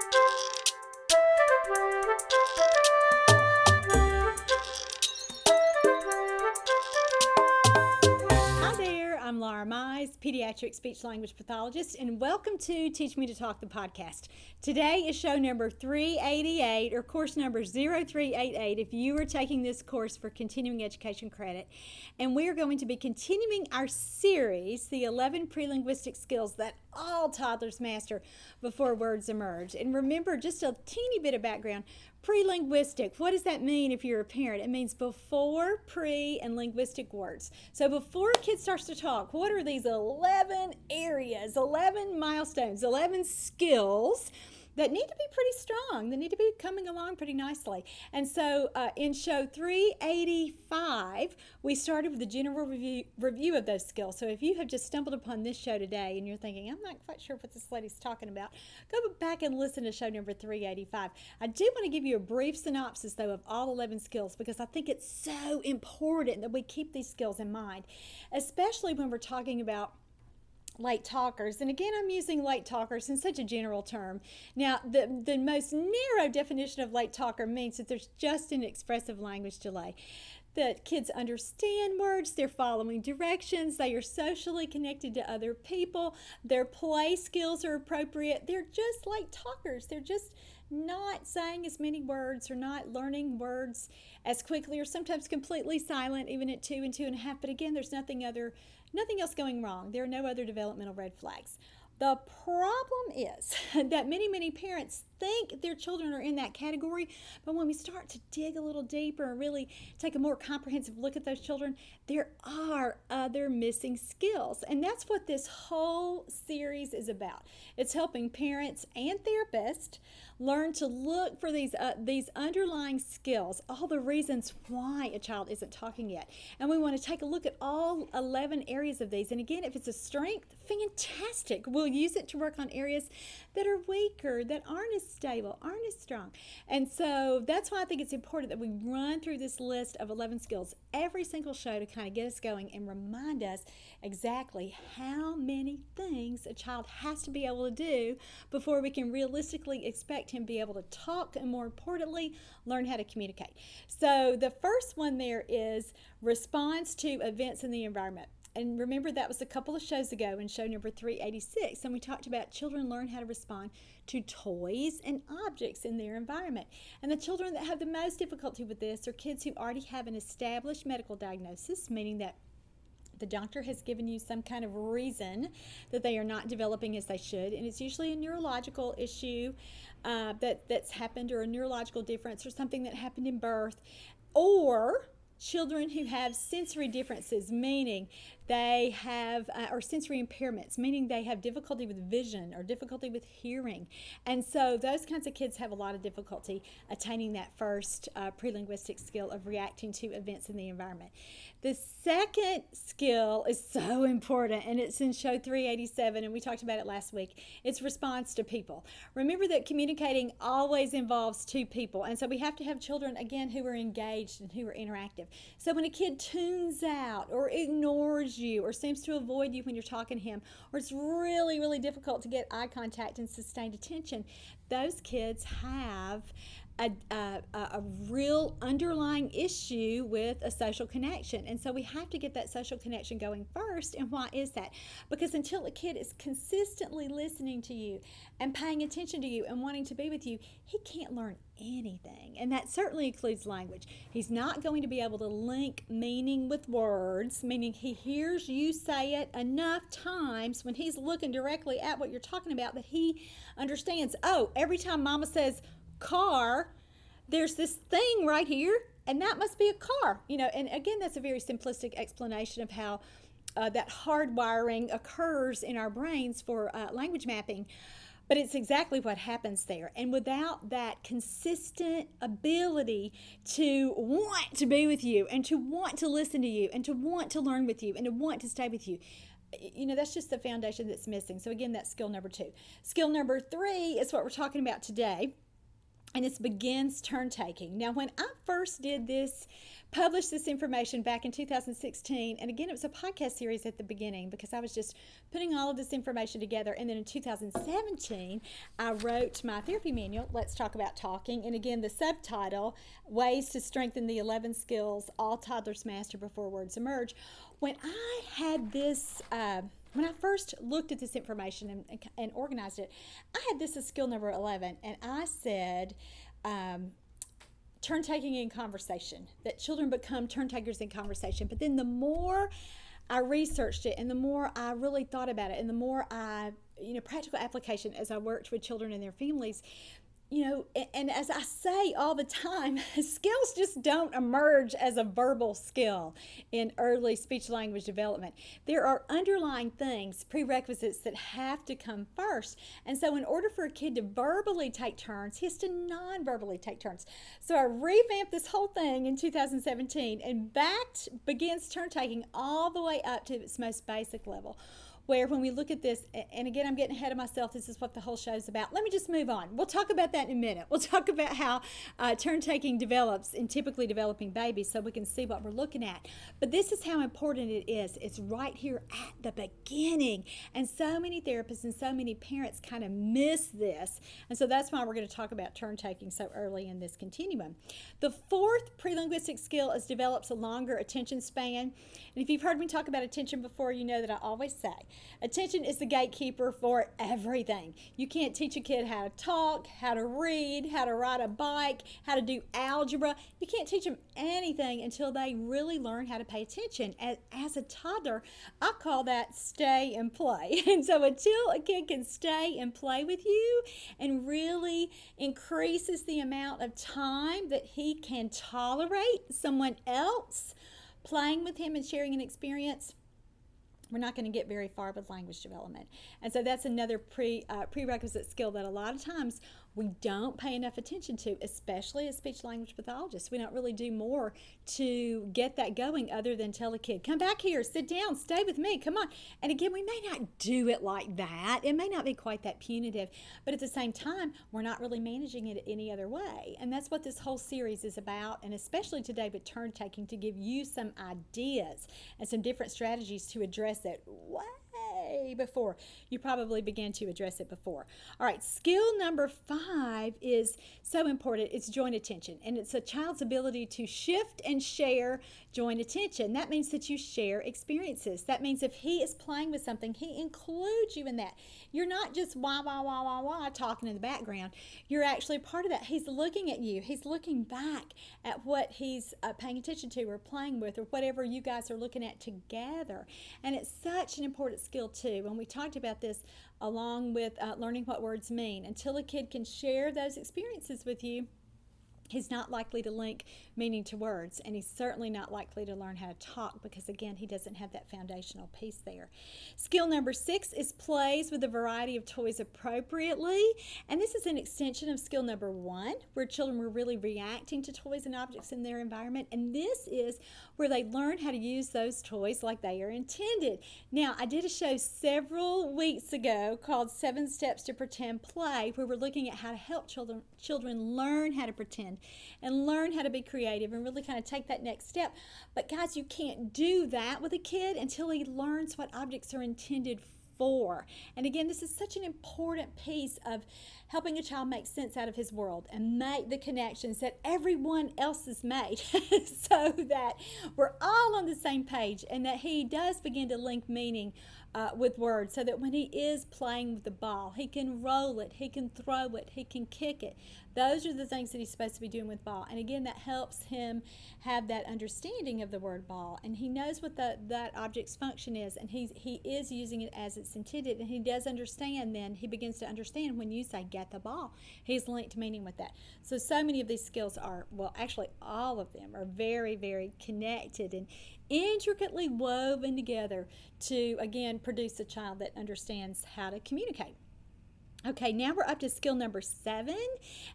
Hi there, I'm Laura Mize, pediatric speech-language pathologist, and welcome to Teach Me to Talk, the podcast. Today is show number 388, or course number 0388, if you are taking this course for continuing education credit. And we are going to be continuing our series, the 11 prelinguistic skills that all toddlers master before words emerge. And remember, just a teeny bit of background, prelinguistic, what does that mean if you're a parent? It means before, pre, and linguistic words. So before a kid starts to talk, what are these 11 areas, 11 milestones, 11 skills that need to be pretty strong, that need to be coming along pretty nicely? And so in show 385, we started with a general review of those skills. So if you have just stumbled upon this show today and you're thinking, I'm not quite sure what this lady's talking about, go back and listen to show number 385. I do want to give you a brief synopsis, though, of all 11 skills, because I think it's so important that we keep these skills in mind, especially when we're talking about late talkers. And again, I'm using late talkers in such a general term. Now, the most narrow definition of late talker means that there's just an expressive language delay. That kids understand words, they're following directions, they are socially connected to other people, their play skills are appropriate. They're just late talkers. They're just not saying as many words or not learning words as quickly, or sometimes completely silent, even at 2 and 2.5. But again, there's nothing else going wrong. There are no other developmental red flags. The problem is that many parents think their children are in that category, but when we start to dig a little deeper and really take a more comprehensive look at those children, there are other missing skills. And that's what this whole series is about. It's helping parents and therapists learn to look for these underlying skills, all the reasons why a child isn't talking yet. And we want to take a look at all 11 areas of these. And again, if it's a strength, fantastic. We'll use it to work on areas that are weaker, that aren't as stable, aren't as strong. And so that's why I think it's important that we run through this list of 11 skills every single show to kind of get us going and remind us exactly how many things a child has to be able to do before we can realistically expect him to be able to talk, and more importantly, learn how to communicate. So the first one there is response to events in the environment. And remember, that was a couple of shows ago in show number 386, and we talked about children learn how to respond to toys and objects in their environment. And the children that have the most difficulty with this are kids who already have an established medical diagnosis, meaning that the doctor has given you some kind of reason that they are not developing as they should, and it's usually a neurological issue that's happened, or a neurological difference, or something that happened in birth, or children who have sensory differences, meaning they have, or sensory impairments, meaning they have difficulty with vision or difficulty with hearing. And so those kinds of kids have a lot of difficulty attaining that first prelinguistic skill of reacting to events in the environment. The second skill is so important, and it's in show 387, and we talked about it last week. It's response to people. Remember that communicating always involves two people, and so we have to have children, again, who are engaged and who are interactive. So when a kid tunes out or ignores you or seems to avoid you when you're talking to him, or it's really difficult to get eye contact and sustained attention, those kids have a real underlying issue with a social connection. And so we have to get that social connection going first. And why is that? Because until a kid is consistently listening to you and paying attention to you and wanting to be with you, he can't learn anything. And that certainly includes language. He's not going to be able to link meaning with words, meaning he hears you say it enough times when he's looking directly at what you're talking about that he understands, oh, every time mama says car, there's this thing right here, and that must be a car. And again, that's a very simplistic explanation of how that hardwiring occurs in our brains for language mapping. But it's exactly what happens there. And without that consistent ability to want to be with you, and to want to listen to you, and to want to learn with you, and to want to stay with you, that's just the foundation that's missing. So again, that's skill number 2. Skill number 3 is what we're talking about today. and it's begins turn taking. Now, when I first did this, published this information back in 2016, and again, it was a podcast series at the beginning because I was just putting all of this information together. And then in 2017, I wrote my therapy manual, Let's Talk About Talking. And again, the subtitle, Ways to Strengthen the 11 Skills All Toddlers Master Before Words Emerge. When I had this, when I first looked at this information and organized it, I had this as skill number 11, and I said, turn taking in conversation, that children become turn takers in conversation. But then the more I researched it and the more I really thought about it and the more I, practical application as I worked with children and their families, and as I say all the time, skills just don't emerge as a verbal skill in early speech language development. There are underlying things, prerequisites that have to come first. And so in order for a kid to verbally take turns, he has to non-verbally take turns. So I revamped this whole thing in 2017 and begins turn taking all the way up to its most basic level, where when we look at this, and again, I'm getting ahead of myself, this is what the whole show is about. Let me just move on. We'll talk about that in a minute. We'll talk about how turn-taking develops in typically developing babies so we can see what we're looking at. But this is how important it is. It's right here at the beginning. And so many therapists and so many parents kind of miss this. And so that's why we're going to talk about turn-taking so early in this continuum. The fourth prelinguistic skill is develops a longer attention span. And if you've heard me talk about attention before, you know that I always say, attention is the gatekeeper for everything. You can't teach a kid how to talk, how to read, how to ride a bike, how to do algebra. You can't teach them anything until they really learn how to pay attention. As a toddler, I call that stay and play. And so until a kid can stay and play with you and really increases the amount of time that he can tolerate someone else playing with him and sharing an experience, we're not going to get very far with language development. And so that's another prerequisite skill that a lot of times we don't pay enough attention to, especially as speech language pathologists. We don't really do more to get that going other than tell a kid, come back here, sit down, stay with me, come on. And again, we may not do it like that. It may not be quite that punitive, but at the same time, we're not really managing it any other way. And that's what this whole series is about, and especially today with turn taking, to give you some ideas and some different strategies to address it way before you probably began to address it before. All right, skill number 5 is so important. It's joint attention, and it's a child's ability to shift and share joint attention. That means that you share experiences. That means if he is playing with something, he includes you in that. You're not just wah, wah, wah, wah, wah talking in the background. You're actually part of that. He's looking at you. He's looking back at what he's paying attention to or playing with or whatever you guys are looking at together. And it's such an important skill too. When we talked about this along with learning what words mean, until a kid can share those experiences with you, he's not likely to link meaning to words, and he's certainly not likely to learn how to talk because, again, he doesn't have that foundational piece there. Skill number 6 is plays with a variety of toys appropriately, and this is an extension of skill number 1, where children were really reacting to toys and objects in their environment, and this is where they learn how to use those toys like they are intended. Now, I did a show several weeks ago called 7 Steps to Pretend Play, where we're looking at how to help children learn how to pretend and learn how to be creative and really kind of take that next step. But guys, you can't do that with a kid until he learns what objects are intended for. And again, this is such an important piece of helping a child make sense out of his world and make the connections that everyone else has made so that we're all on the same page and that he does begin to link meaning with words, so that when he is playing with the ball, he can roll it, he can throw it, he can kick it. Those are the things that he's supposed to be doing with ball. And again, that helps him have that understanding of the word ball, and he knows what that object's function is, and he is using it as it's intended, and he does understand. Then he begins to understand when you say get the ball, he's linked meaning with that. So many of these skills are, well, actually all of them are very, very connected and intricately woven together to, again, produce a child that understands how to communicate. Okay, now we're up to skill number 7,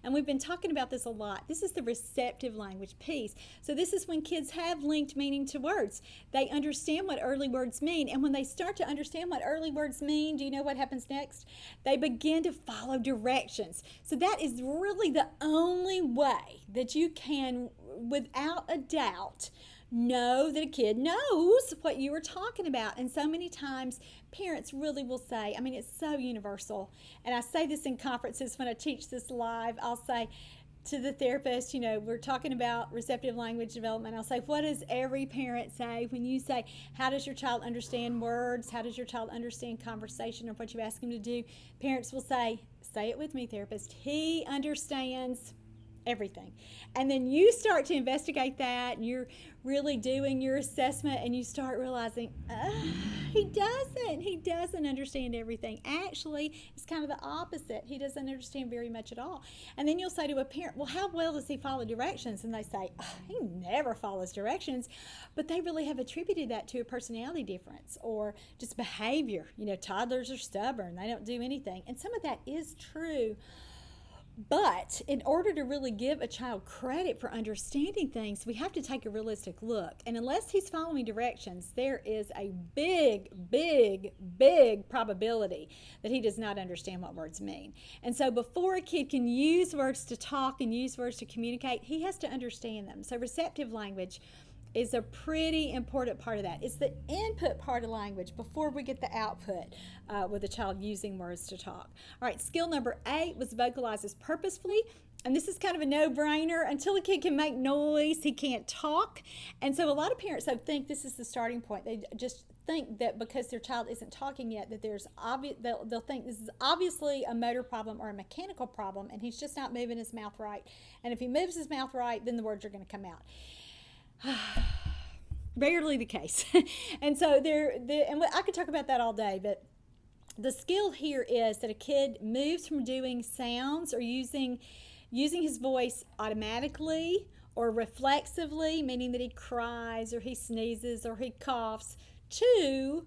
and we've been talking about this a lot. This is the receptive language piece. So this is when kids have linked meaning to words. They understand what early words mean, and when they start to understand what early words mean, do you know what happens next? They begin to follow directions. So that is really the only way that you can, without a doubt, know that a kid knows what you were talking about. And so many times parents really will say, I mean, it's so universal, and I say this in conferences when I teach this live. I'll say to the therapist, you know, we're talking about receptive language development. I'll say, what does every parent say when you say, how does your child understand words? How does your child understand conversation or what you ask him to do? Parents will say it with me, therapist, he understands everything. And then you start to investigate that, and you're really doing your assessment, and you start realizing, he doesn't understand everything. Actually, it's kind of the opposite. He doesn't understand very much at all. And then you'll say to a parent, well, how well does he follow directions? And they say, he never follows directions. But they really have attributed that to a personality difference or just behavior. You know, toddlers are stubborn. They don't do anything. And some of that is true. But in order to really give a child credit for understanding things, we have to take a realistic look. And unless he's following directions, there is a big probability that he does not understand what words mean. And so before a kid can use words to talk and use words to communicate, he has to understand them. So receptive language is a pretty important part of that. It's the input part of language before we get the output with a child using words to talk. All right, skill number 8 was vocalizes purposefully. And this is kind of a no-brainer. Until a kid can make noise, he can't talk. And so a lot of parents think this is the starting point. They just think that because their child isn't talking yet, that there's they'll think this is obviously a motor problem or a mechanical problem, and he's just not moving his mouth right. And if he moves his mouth right, then the words are going to come out. Rarely the case. And so and I could talk about that all day, but the skill here is that a kid moves from doing sounds or using his voice automatically or reflexively, meaning that he cries or he sneezes or he coughs, to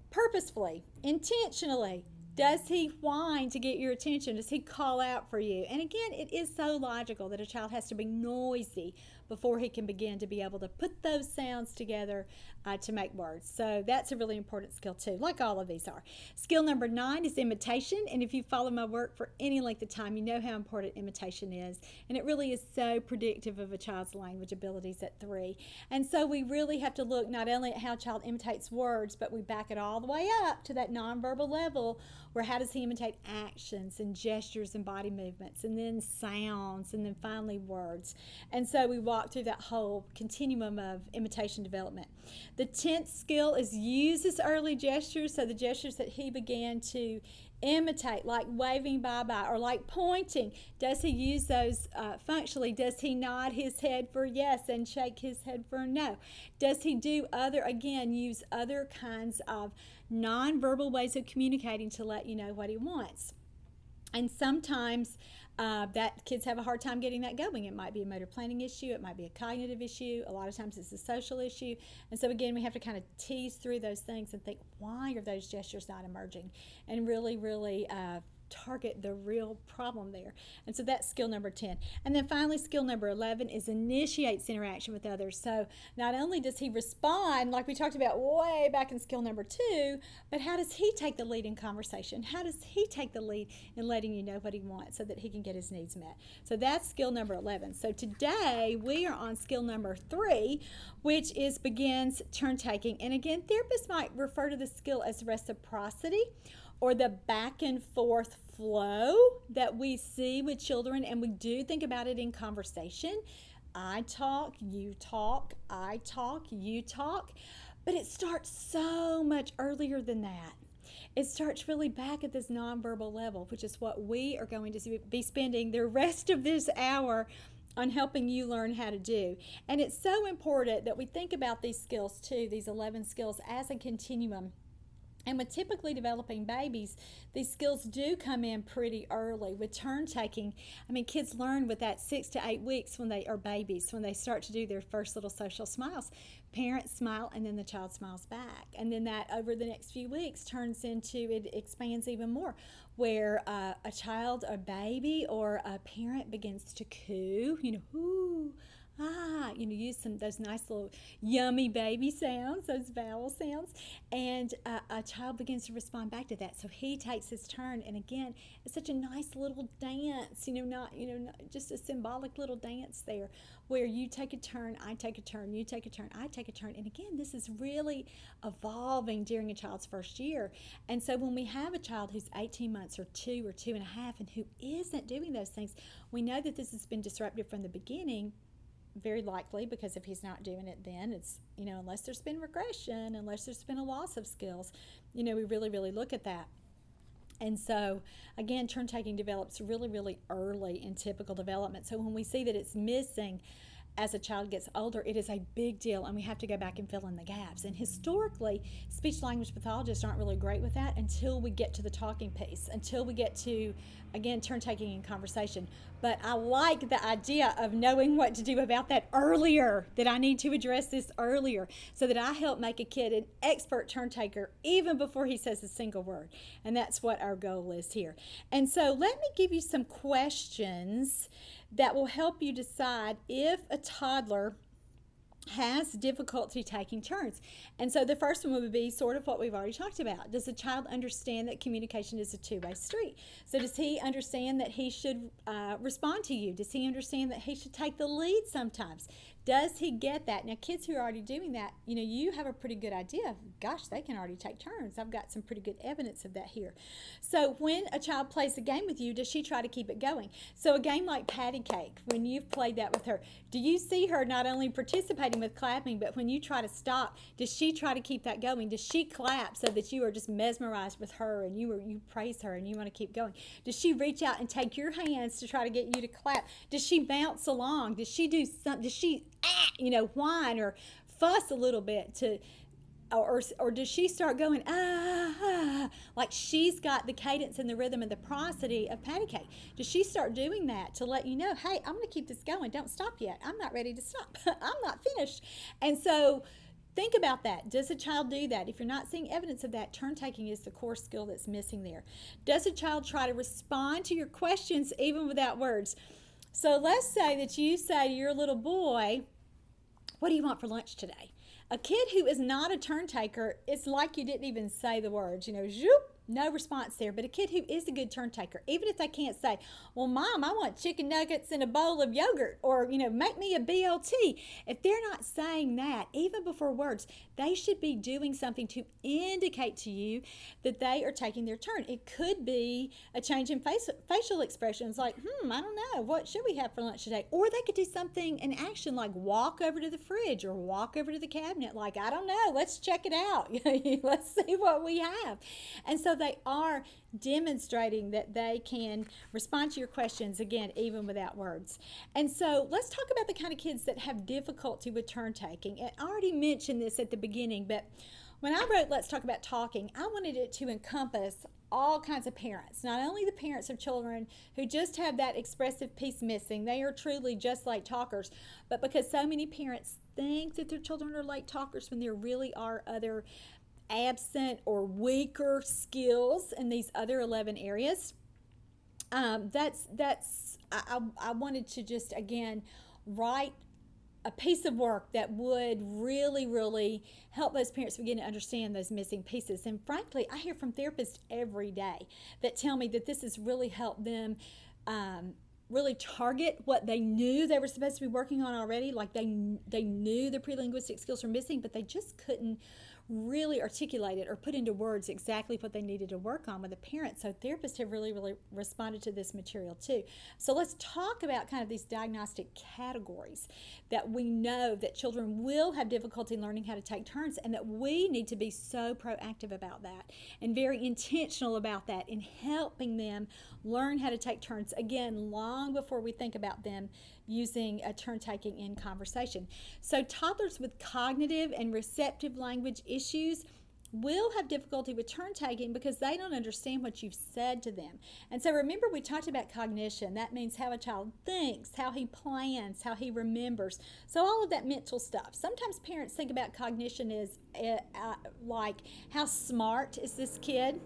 purposefully, intentionally. Does he whine to get your attention? Does he call out for you? And again, it is so logical that a child has to be noisy before he can begin to be able to put those sounds together to make words. So that's a really important skill too, like all of these are. Skill number 9 is imitation. And if you follow my work for any length of time, you know how important imitation is. And it really is so predictive of a child's language abilities at 3. And so we really have to look not only at how a child imitates words, but we back it all the way up to that nonverbal level where how does he imitate actions and gestures and body movements, and then sounds, and then finally words. And so we walk through that whole continuum of imitation development. The 10th skill is use his early gestures, so the gestures that he began to imitate, like waving bye-bye or like pointing. Does he use those functionally? Does he nod his head for yes and shake his head for no? Does he do use other kinds of nonverbal ways of communicating to let you know what he wants? And sometimes that kids have a hard time getting that going. It might be a motor planning issue. It might be a cognitive issue. A lot of times it's a social issue. And so again, we have to kind of tease through those things and think, why are those gestures not emerging? And really target the real problem there. And so that's skill number 10. And then finally, skill number 11 is initiates interaction with others. So not only does he respond, like we talked about way back in skill number 2, but how does he take the lead in conversation? How does he take the lead in letting you know what he wants so that he can get his needs met? So that's skill number 11. So today we are on skill number 3, which begins turn taking. And again, therapists might refer to this skill as reciprocity, or the back and forth flow that we see with children, and we do think about it in conversation. I talk, you talk, I talk, you talk. But it starts so much earlier than that. It starts really back at this nonverbal level, which is what we are going to be spending the rest of this hour on helping you learn how to do. And it's so important that we think about these skills too, these 11 skills, as a continuum. And with typically developing babies, these skills do come in pretty early. With turn taking, I mean, kids learn with that 6 to 8 weeks when they are babies, when they start to do their first little social smiles. Parents smile and then the child smiles back. And then that over the next few weeks turns into, it expands even more. where a child, a baby, or a parent begins to coo, ooh, use those nice little yummy baby sounds, those vowel sounds, and a child begins to respond back to that. So he takes his turn, and again, it's such a nice little dance, not just a symbolic little dance there, where you take a turn, I take a turn, you take a turn, I take a turn, and again, this is really evolving during a child's first year. And so when we have a child who's 18 months or 2 or 2.5 and who isn't doing those things, we know that this has been disruptive from the beginning. Very likely, because if he's not doing it, then it's, unless there's been regression, unless there's been a loss of skills, we really, really look at that. And so, again, turn taking develops really, really early in typical development. So when we see that it's missing as a child gets older, it is a big deal, and we have to go back and fill in the gaps. And historically, speech language pathologists aren't really great with that until we get to the talking piece, until we get to, again, turn taking and conversation. But I like the idea of knowing what to do about that earlier, that I need to address this earlier, so that I help make a kid an expert turn taker even before he says a single word. And that's what our goal is here. And so let me give you some questions that will help you decide if a toddler has difficulty taking turns. And so the first one would be sort of what we've already talked about. Does a child understand that communication is a two-way street? So does he understand that he should respond to you? Does he understand that he should take the lead sometimes? Does he get that? Now, kids who are already doing that, you have a pretty good idea. Gosh, they can already take turns. I've got some pretty good evidence of that here. So when a child plays a game with you, does she try to keep it going? So a game like patty cake, when you've played that with her, do you see her not only participating with clapping, but when you try to stop, does she try to keep that going? Does she clap so that you are just mesmerized with her and you praise her and you want to keep going? Does she reach out and take your hands to try to get you to clap? Does she bounce along? Does she do something? Does she whine or fuss a little bit or does she start going like she's got the cadence and the rhythm and the prosody of patty cake? Does she start doing that to let you know, hey, I'm going to keep this going, don't stop yet, I'm not ready to stop, I'm not finished? And so think about that. Does a child do that? If you're not seeing evidence of that, turn taking is the core skill that's missing there. Does a child try to respond to your questions even without words? So let's say that you say to your little boy, what do you want for lunch today? A kid who is not a turn taker, it's like you didn't even say the words, zoop, no response there. But a kid who is a good turn taker, even if they can't say, well, Mom, I want chicken nuggets and a bowl of yogurt, or, make me a BLT. If they're not saying that, even before words, they should be doing something to indicate to you that they are taking their turn. It could be a change in facial expressions like, I don't know, what should we have for lunch today? Or they could do something, an action like walk over to the fridge or walk over to the cabinet like, I don't know, let's check it out. Let's see what we have. And so they are demonstrating that they can respond to your questions, again, even without words. And so let's talk about the kind of kids that have difficulty with turn taking. And I already mentioned this at the beginning, but when I wrote Let's Talk About Talking, I wanted it to encompass all kinds of parents, not only the parents of children who just have that expressive piece missing, they are truly just late talkers, but because so many parents think that their children are late talkers when there really are other absent or weaker skills in these other 11 areas. I wanted to just, again, write a piece of work that would really, really help those parents begin to understand those missing pieces. And frankly, I hear from therapists every day that tell me that this has really helped them really target what they knew they were supposed to be working on already. Like they knew the prelinguistic skills were missing, but they just couldn't really articulate it or put into words exactly what they needed to work on with a parent. So therapists have really, really responded to this material too. So let's talk about kind of these diagnostic categories that we know that children will have difficulty learning how to take turns, and that we need to be so proactive about that and very intentional about that in helping them learn how to take turns, again, long before we think about them using a turn taking in conversation. So toddlers with cognitive and receptive language issues will have difficulty with turn taking because they don't understand what you've said to them. And so remember, we talked about cognition. That means how a child thinks, how he plans, how he remembers. So all of that mental stuff. Sometimes parents think about cognition as like, how smart is this kid?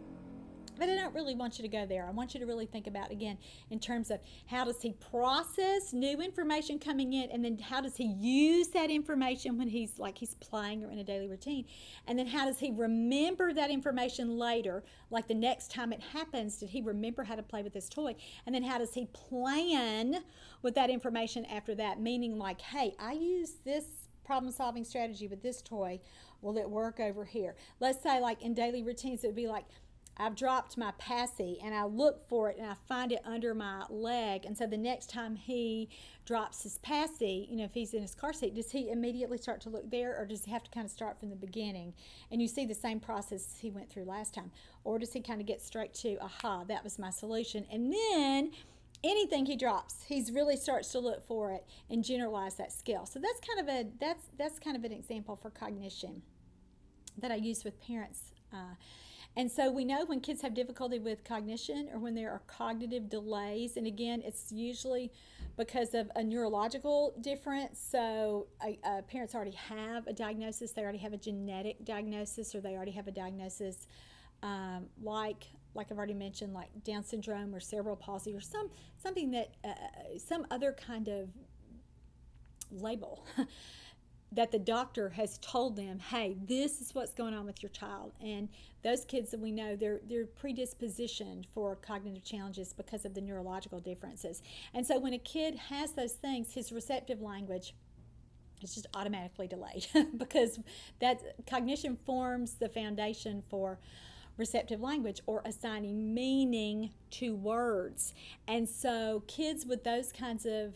But I don't really want you to go there. I want you to really think about, again, in terms of how does he process new information coming in, and then how does he use that information when he's playing or in a daily routine, and then how does he remember that information later, like the next time it happens, did he remember how to play with this toy, and then how does he plan with that information after that, meaning like, hey, I use this problem-solving strategy with this toy, will it work over here? Let's say like in daily routines, it would be like, I've dropped my passy and I look for it and I find it under my leg, and so the next time he drops his passy, if he's in his car seat, does he immediately start to look there, or does he have to kind of start from the beginning and you see the same process he went through last time, or does he kind of get straight to, aha, that was my solution, and then anything he drops, he really starts to look for it and generalize that skill. So that's kind of an example for cognition that I use with parents. And so we know when kids have difficulty with cognition, or when there are cognitive delays, and again, it's usually because of a neurological difference. So parents already have a diagnosis, they already have a genetic diagnosis, or they already have a diagnosis like I've already mentioned, like Down syndrome or cerebral palsy, or something that some other kind of label that the doctor has told them, hey, this is what's going on with your child. And those kids that we know, they're predispositioned for cognitive challenges because of the neurological differences. And so when a kid has those things, his receptive language is just automatically delayed because that cognition forms the foundation for receptive language, or assigning meaning to words. And so kids with those kinds of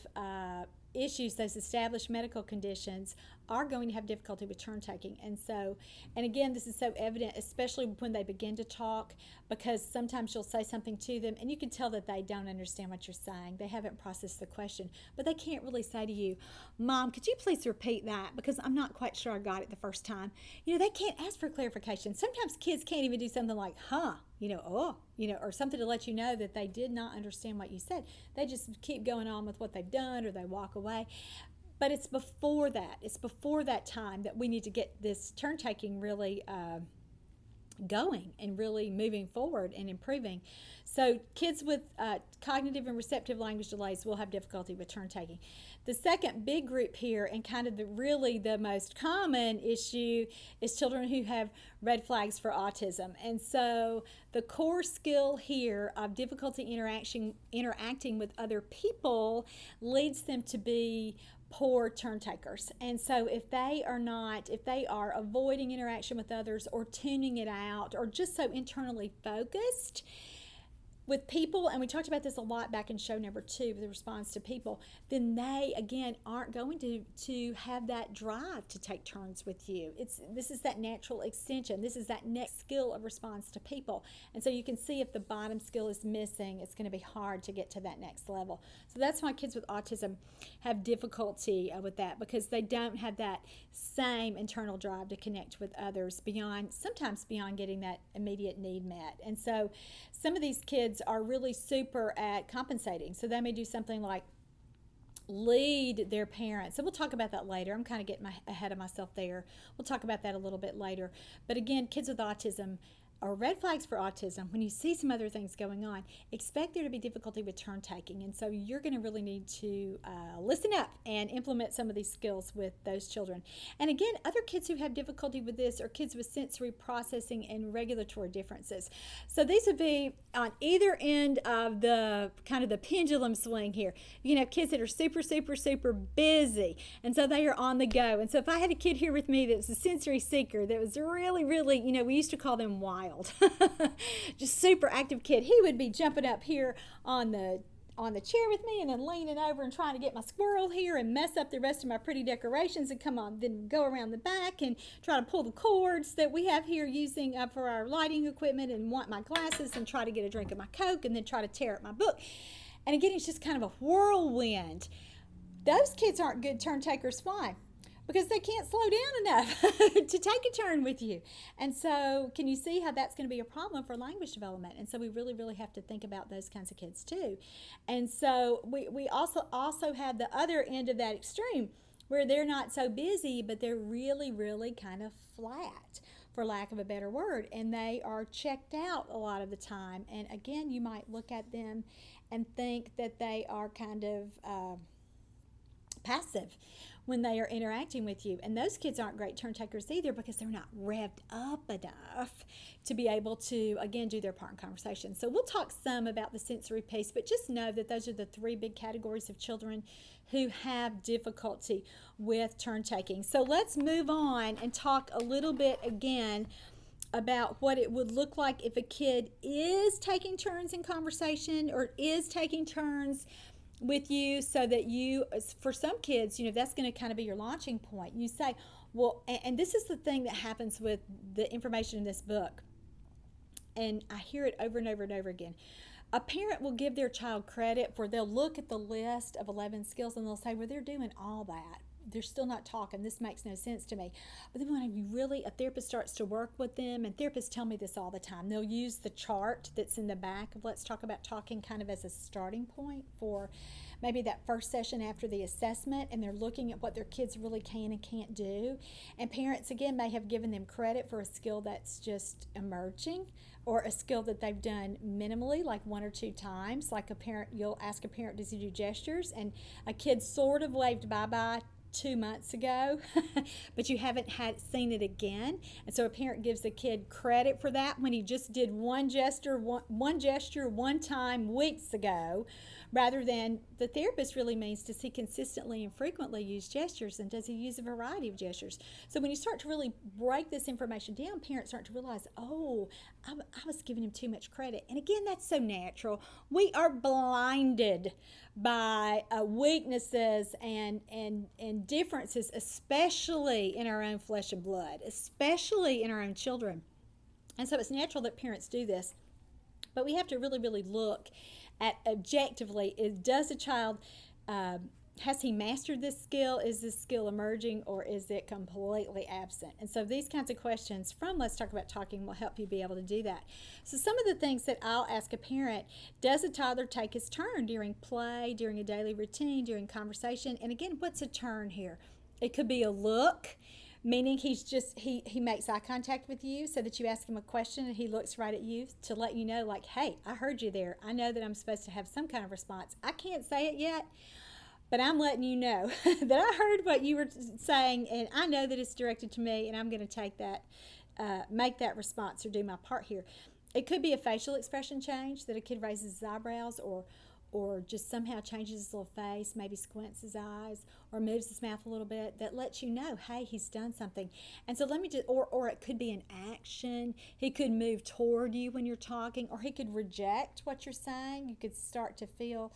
issues, those established medical conditions, are going to have difficulty with turn taking. And again, this is so evident, especially when they begin to talk, because sometimes you'll say something to them and you can tell that they don't understand what you're saying. They haven't processed the question, but they can't really say to you, Mom, could you please repeat that, because I'm not quite sure I got it the first time. They can't ask for clarification. Sometimes kids can't even do something like, or something to let you know that they did not understand what you said. They just keep going on with what they've done, or they walk away. But it's before that time that we need to get this turn taking really going and really moving forward and improving. So kids with cognitive and receptive language delays will have difficulty with turn taking. The second big group here, and kind of the most common issue, is children who have red flags for autism. And so the core skill here of difficulty interacting with other people leads them to be poor turn takers. And so if they are avoiding interaction with others, or tuning it out, or just so internally focused with people, and we talked about this a lot back in show number 2, the response to people, then they again aren't going to have that drive to take turns with you. This is that natural extension. This is that next skill of response to people. And so you can see if the bottom skill is missing, it's going to be hard to get to that next level. So that's why kids with autism have difficulty with that, because they don't have that same internal drive to connect with others sometimes beyond getting that immediate need met. And so some of these kids are really super at compensating. So they may do something like lead their parents. So we'll talk about that later. I'm kind of getting ahead of myself there. We'll talk about that a little bit later. But again, kids with autism, or red flags for autism, when you see some other things going on, expect there to be difficulty with turn taking. And so you're going to really need to listen up and implement some of these skills with those children. And again, other kids who have difficulty with this are kids with sensory processing and regulatory differences. So these would be on either end of the kind of the pendulum swing here. You can have kids that are super, super, super busy, and so they are on the go. And so if I had a kid here with me that was a sensory seeker, that was really, really, we used to call them wild, just super active kid, he would be jumping up here on the chair with me, and then leaning over and trying to get my squirrel here and mess up the rest of my pretty decorations, and then go around the back and try to pull the cords that we have here using for our lighting equipment, and want my glasses, and try to get a drink of my Coke, and then try to tear up my book. And again, it's just kind of a whirlwind. Those kids aren't good turn takers. Why? Because they can't slow down enough to take a turn with you. And so can you see how that's going to be a problem for language development? And so we really, really have to think about those kinds of kids too. And so we also have the other end of that extreme, where they're not so busy, but they're really, really kind of flat. for lack of a better word, and they are checked out a lot of the time. And again, you might look at them and think that they are kind of passive when they are interacting with you. And those kids aren't great turn takers either, because they're not revved up enough to be able to, again, do their part in conversation. So we'll talk some about the sensory piece, but just know that those are the three big categories of children who have difficulty with turn taking. So let's move on and talk a little bit again about what it would look like if a kid is taking turns in conversation or is taking turns with you, so that you, for some kids, that's going to kind of be your launching point. You say, well, and this is the thing that happens with the information in this book, and I hear it over and over and over again. A parent will give their child credit for, they'll look at the list of 11 skills and they'll say, well, they're doing all that. They're still not talking. This makes no sense to me. But then when a therapist starts to work with them, and therapists tell me this all the time, they'll use the chart that's in the back of Let's Talk About Talking kind of as a starting point for maybe that first session after the assessment, and they're looking at what their kids really can and can't do. And parents, again, may have given them credit for a skill that's just emerging, or a skill that they've done minimally, like 1 or 2 times. Like a parent, you'll ask a parent, does he do gestures? And a kid sort of waved bye-bye 2 months ago, but you haven't seen it again. And so a parent gives the kid credit for that when he just did one gesture one time weeks ago, rather than the therapist really means, does he consistently and frequently use gestures, and does he use a variety of gestures? So when you start to really break this information down, parents start to realize, oh, I was giving him too much credit. And again, that's so natural. We are blinded by weaknesses and differences, especially in our own flesh and blood, especially in our own children. And so it's natural that parents do this. But we have to really, really look at objectively, does a child, has he mastered this skill? Is this skill emerging, or is it completely absent? And so these kinds of questions from Let's Talk About Talking will help you be able to do that. So some of the things that I'll ask a parent, does a toddler take his turn during play, during a daily routine, during conversation? And again, what's a turn here? It could be a look, meaning he makes eye contact with you, so that you ask him a question and he looks right at you to let you know, like, hey, I heard you there. I know that I'm supposed to have some kind of response. I can't say it yet, but I'm letting you know that I heard what you were saying, and I know that it's directed to me, and I'm going to take that, make that response or do my part here. It could be a facial expression change, that a kid raises his eyebrows, or just somehow changes his little face, maybe squints his eyes, or moves his mouth a little bit, that lets you know, hey, he's done something. And so let me just, or it could be an action. He could move toward you when you're talking, or he could reject what you're saying. You could start to feel,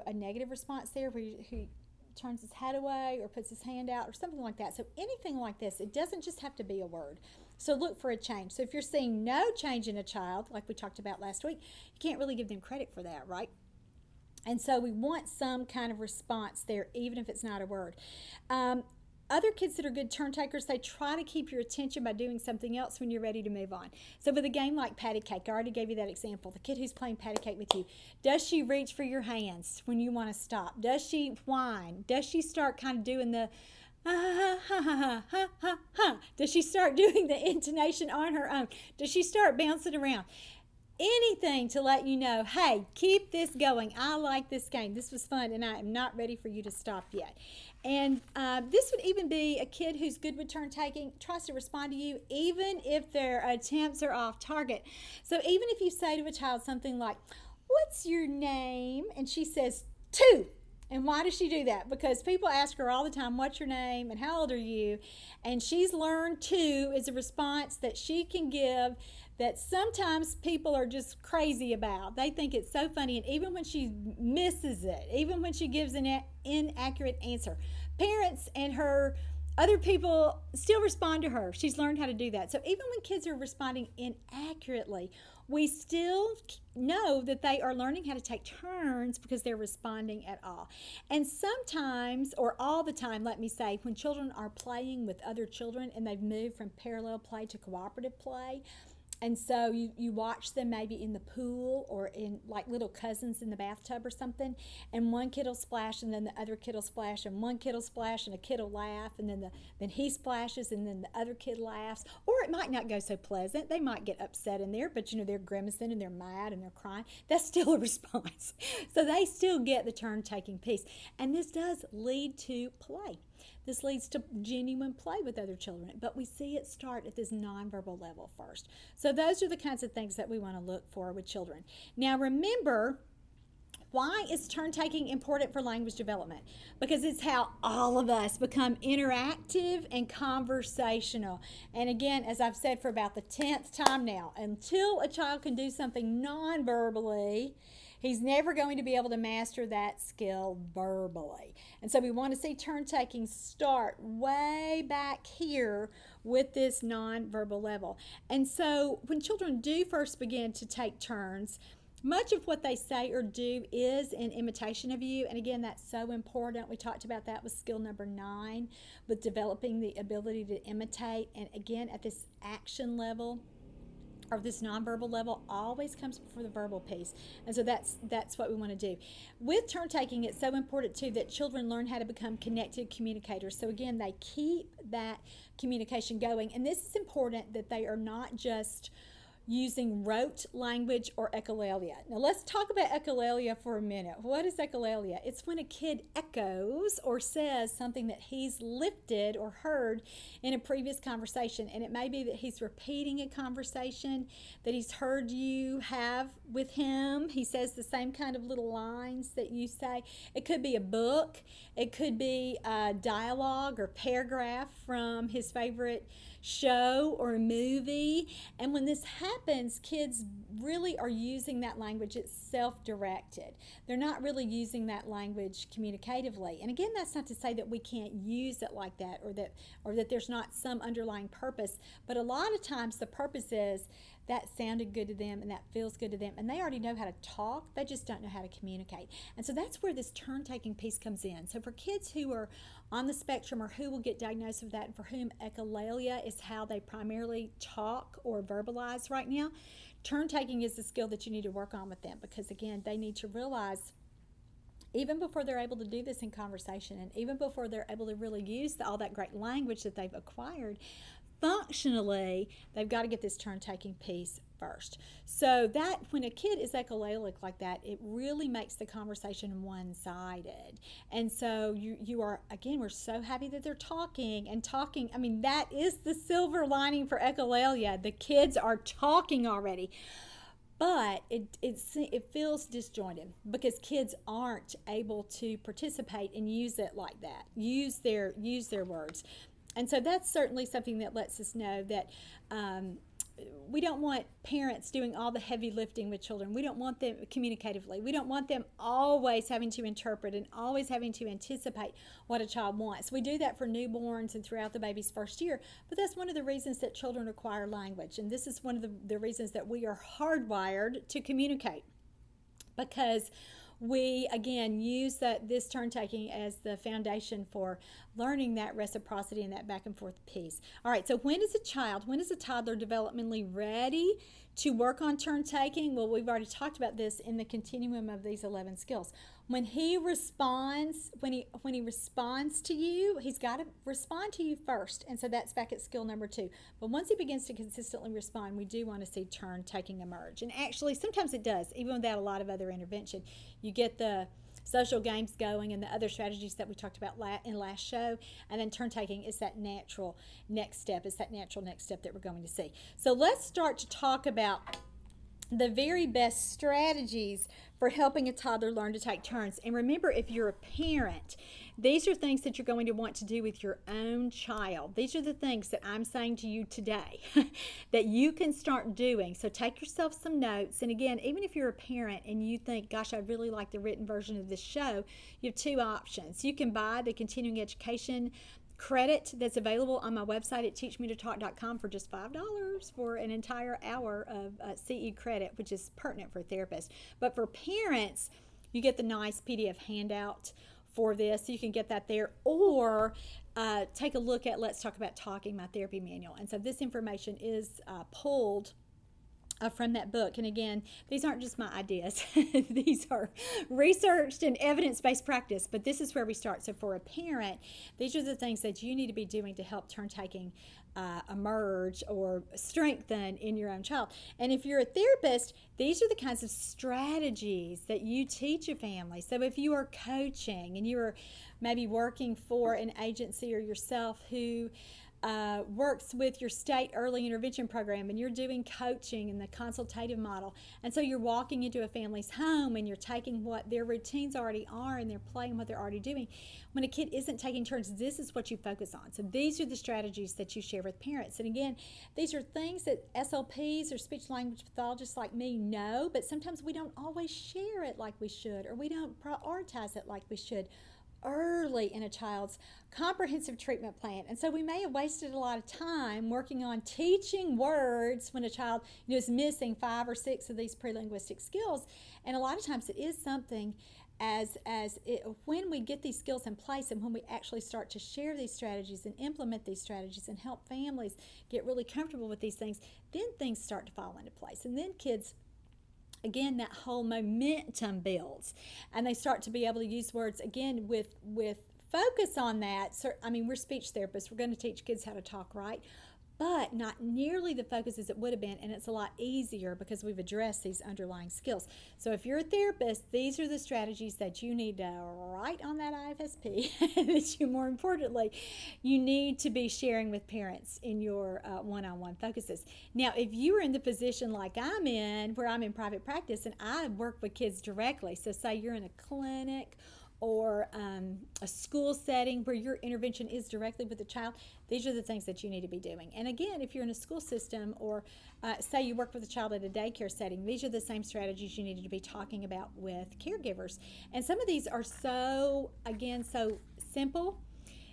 a negative response there, where he turns his head away or puts his hand out or something like that. So anything like this, it doesn't just have to be a word. So look for a change. So if you're seeing no change in a child, like we talked about last week, you can't really give them credit for that, right? And so we want some kind of response there, even if it's not a word. Other kids that are good turn takers, they try to keep your attention by doing something else when you're ready to move on. So with a game like patty cake, I already gave you that example. The kid who's playing patty cake with you, does she reach for your hands when you want to stop? Does she whine? Does she start kind of doing the ha ha ha ha ha ha? Does she start doing the intonation on her own? Does she start bouncing around? Anything to let you know, hey, keep this going. I like this game. This was fun, and I am not ready for you to stop yet. And this would even be a kid who's good with turn taking, tries to respond to you, even if their attempts are off target. So even if you say to a child something like, what's your name? And she says, 2. And why does she do that? Because people ask her all the time, what's your name and how old are you? And she's learned 2 is a response that she can give that sometimes people are just crazy about. They think it's so funny, and even when she misses it, even when she gives an inaccurate answer, parents and other people still respond to her. She's learned how to do that. So even when kids are responding inaccurately, we still know that they are learning how to take turns because they're responding at all. And sometimes, or all the time, let me say, when children are playing with other children and they've moved from parallel play to cooperative play, And so you watch them maybe in the pool or in like little cousins in the bathtub or something, and one kid will splash and then the other kid will splash, and one kid will splash and a kid will laugh, and then he splashes and then the other kid laughs. Or it might not go so pleasant. They might get upset in there, but they're grimacing and they're mad and they're crying. That's still a response. So they still get the turn-taking piece. And this does lead to play. This leads to genuine play with other children, but we see it start at this nonverbal level first. So those are the kinds of things that we want to look for with children. Now remember, why is turn-taking important for language development? Because it's how all of us become interactive and conversational. And again, as I've said for about the 10th time now, until a child can do something non-verbally, he's never going to be able to master that skill verbally. And so we want to see turn-taking start way back here with this non-verbal level. And so when children do first begin to take turns, much of what they say or do is in imitation of you. And again, that's so important. We talked about that with skill number 9, with developing the ability to imitate. And again, at this action level, or this nonverbal level, always comes before the verbal piece. And so that's what we want to do. With turn-taking, it's so important too that children learn how to become connected communicators. So again, they keep that communication going. And this is important, that they are not just using rote language or echolalia. Now let's talk about echolalia for a minute. What is echolalia? It's when a kid echoes or says something that he's lifted or heard in a previous conversation. And it may be that he's repeating a conversation that he's heard you have with him. He says the same kind of little lines that you say. It could be a book. It could be a dialogue or paragraph from his favorite show or a movie. And when this happens, kids really are using that language. It's self-directed. They're not really using that language communicatively. And again, that's not to say that we can't use it like that, or that there's not some underlying purpose. But a lot of times the purpose is that sounded good to them and that feels good to them, and they already know how to talk, they just don't know how to communicate. And so that's where this turn-taking piece comes in. So for kids who are on the spectrum, or who will get diagnosed with that, and for whom echolalia is how they primarily talk or verbalize right now, turn-taking is the skill that you need to work on with them, because again, they need to realize, even before they're able to do this in conversation, and even before they're able to really use all that great language that they've acquired, functionally, they've got to get this turn-taking piece first. So that when a kid is echolalic like that, it really makes the conversation one-sided. And so you are, again, we're so happy that they're talking and talking. I mean, that is the silver lining for echolalia. The kids are talking already. But it feels disjointed because kids aren't able to participate and use it like that, use their words. And so that's certainly something that lets us know that we don't want parents doing all the heavy lifting with children. We don't want them communicatively. We don't want them always having to interpret and always having to anticipate what a child wants. We do that for newborns and throughout the baby's first year, but that's one of the reasons that children acquire language. And this is one of the reasons that we are hardwired to communicate, because we, again, use this turn-taking as the foundation for learning that reciprocity and that back and forth piece. All right, so when is a toddler developmentally ready to work on turn-taking? Well, we've already talked about this in the continuum of these 11 skills. When he responds, when he responds to you, he's got to respond to you first. And so that's back at skill number 2. But once he begins to consistently respond, we do want to see turn-taking emerge. And actually, sometimes it does, even without a lot of other intervention. You get the social games going and the other strategies that we talked about in last show, and then turn-taking is that natural next step. It's that natural next step that we're going to see. So let's start to talk about the very best strategies for helping a toddler learn to take turns. And remember, if you're a parent, these are things that you're going to want to do with your own child. These are the things that I'm saying to you today that you can start doing. So take yourself some notes. And again, even if you're a parent and you think, gosh, I'd really like the written version of this show, you have 2 options. You can buy the continuing education credit that's available on my website at teachmetotalk.com for just $5 for an entire hour of CE credit, which is pertinent for a therapist. But for parents, you get the nice PDF handout for this. So you can get that there, or take a look at Let's Talk About Talking, my therapy manual. And so this information is pulled from that book. And again, these aren't just my ideas. These are researched and evidence-based practice, but this is where we start. So for a parent, these are the things that you need to be doing to help turn taking emerge or strengthen in your own child. And if you're a therapist, these are the kinds of strategies that you teach a family. So if you are coaching and you are maybe working for an agency or yourself who works with your state early intervention program, and you're doing coaching in the consultative model, and so you're walking into a family's home and you're taking what their routines already are and they're playing what they're already doing. When a kid isn't taking turns, this is what you focus on. So these are the strategies that you share with parents. And again, these are things that SLPs or speech language pathologists like me know, but sometimes we don't always share it like we should, or we don't prioritize it like we should early in a child's comprehensive treatment plan. And so we may have wasted a lot of time working on teaching words when a child is missing 5 or 6 of these prelinguistic skills. And a lot of times it is something when we get these skills in place and when we actually start to share these strategies and implement these strategies and help families get really comfortable with these things, then things start to fall into place. And then kids, again, that whole momentum builds, and they start to be able to use words again with focus on that. So, I mean, we're speech therapists. We're going to teach kids how to talk, right? But not nearly the focus as it would have been, and it's a lot easier because we've addressed these underlying skills. So if you're a therapist, these are the strategies that you need to write on that IFSP, that you, more importantly, you need to be sharing with parents in your one-on-one focuses. Now, if you are in the position like I'm in, where I'm in private practice and I work with kids directly, so say you're in a clinic or a school setting where your intervention is directly with the child, these are the things that you need to be doing. And again, if you're in a school system or say you work with a child at a daycare setting, these are the same strategies you need to be talking about with caregivers. And some of these are so simple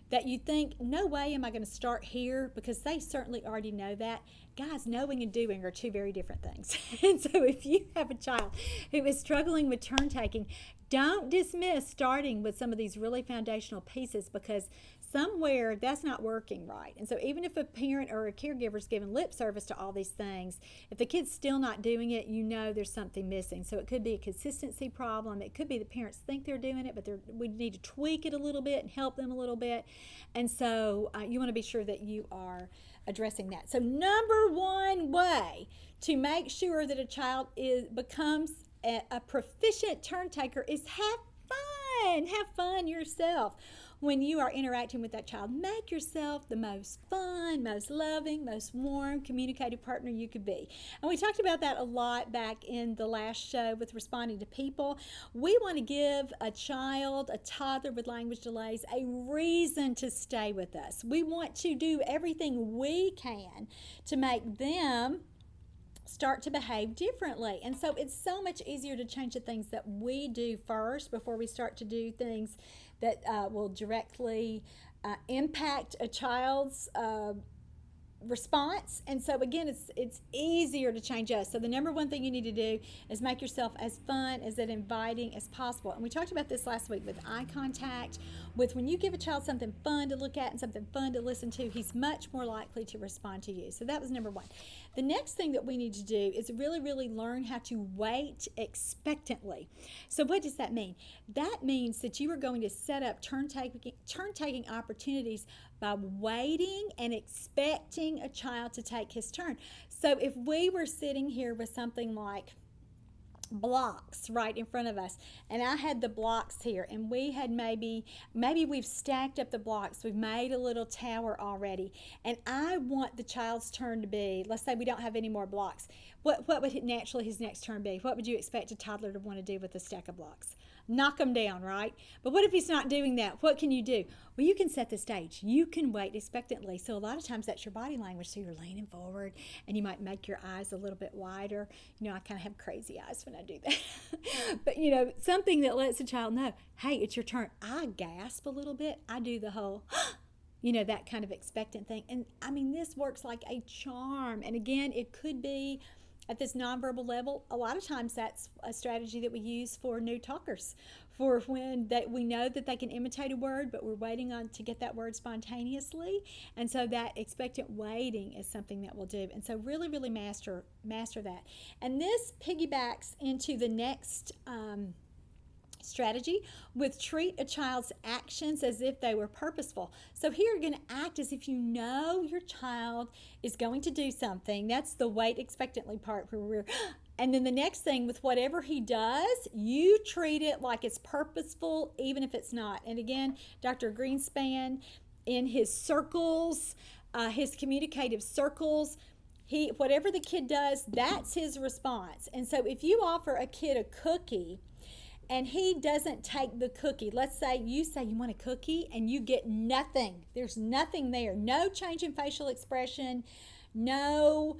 that you think, no way am I going to start here, because they certainly already know that. Guys, knowing and doing are two very different things. And so if you have a child who is struggling with turn taking, don't dismiss starting with some of these really foundational pieces, because somewhere that's not working right. And so even if a parent or a caregiver is giving lip service to all these things, if the kid's still not doing it, you know there's something missing. So it could be a consistency problem. It could be the parents think they're doing it, but we need to tweak it a little bit and help them a little bit. And so you want to be sure that you are addressing that. So number one way to make sure that a child becomes a proficient turn taker is have fun. Have fun yourself. When you are interacting with that child, make yourself the most fun, most loving, most warm, communicative partner you could be. And we talked about that a lot back in the last show with responding to people. We want to give a child, a toddler with language delays, a reason to stay with us. We want to do everything we can to make them start to behave differently. And so it's so much easier to change the things that we do first before we start to do things that will directly impact a child's response. And so again, it's easier to change us. So the number one thing you need to do is make yourself as fun, as inviting as possible. And we talked about this last week with eye contact. With when you give a child something fun to look at and something fun to listen to, he's much more likely to respond to you. So that was number one. The next thing that we need to do is really, really learn how to wait expectantly. So what does that mean? That means that you are going to set up turn-taking opportunities by waiting and expecting a child to take his turn. So if we were sitting here with something like blocks right in front of us, and I had the blocks here, and we had maybe we've stacked up the blocks, we've made a little tower already, and I want the child's turn to be, let's say we don't have any more blocks, what would naturally his next turn be? What would you expect a toddler to want to do with a stack of blocks? Knock them down, right? But what if he's not doing that? What can you do? Well, you can set the stage. You can wait expectantly. So a lot of times that's your body language. So you're leaning forward and you might make your eyes a little bit wider. I kind of have crazy eyes when I do that. But, something that lets the child know, hey, it's your turn. I gasp a little bit. I do the whole, that kind of expectant thing. And this works like a charm. And again, it could be at this nonverbal level. A lot of times that's a strategy that we use for new talkers, for when that we know that they can imitate a word, but we're waiting on to get that word spontaneously. And so that expectant waiting is something that we'll do. And so really, really master that. And this piggybacks into the next strategy with treat a child's actions as if they were purposeful. So here you're going to act as if you know your child is going to do something. That's the wait expectantly part where we're and then the next thing, with whatever he does, you treat it like it's purposeful, even if it's not. And again, Dr. Greenspan, in his circles, his communicative circles, whatever the kid does, that's his response. And so if you offer a kid a cookie and he doesn't take the cookie, let's say you want a cookie and you get nothing. There's nothing there. No change in facial expression, no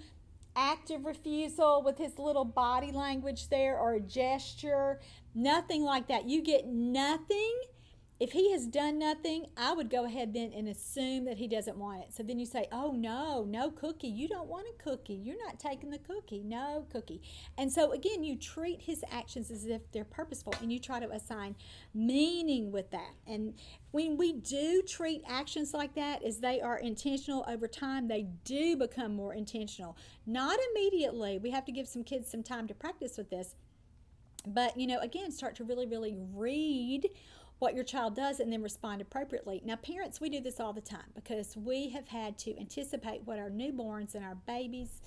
active refusal with his little body language there or a gesture, nothing like that. You get nothing. If he has done nothing, I would go ahead then and assume that he doesn't want it. So then you say, oh no cookie. You don't want a cookie. You're not taking the cookie. No cookie. And so again, you treat his actions as if they're purposeful and you try to assign meaning with that. And when we do treat actions like that as they are intentional over time, they do become more intentional. Not immediately. We have to give some kids some time to practice with this. But, again, start to really, really read what your child does and then respond appropriately. Now, parents, we do this all the time because we have had to anticipate what our newborns and our babies,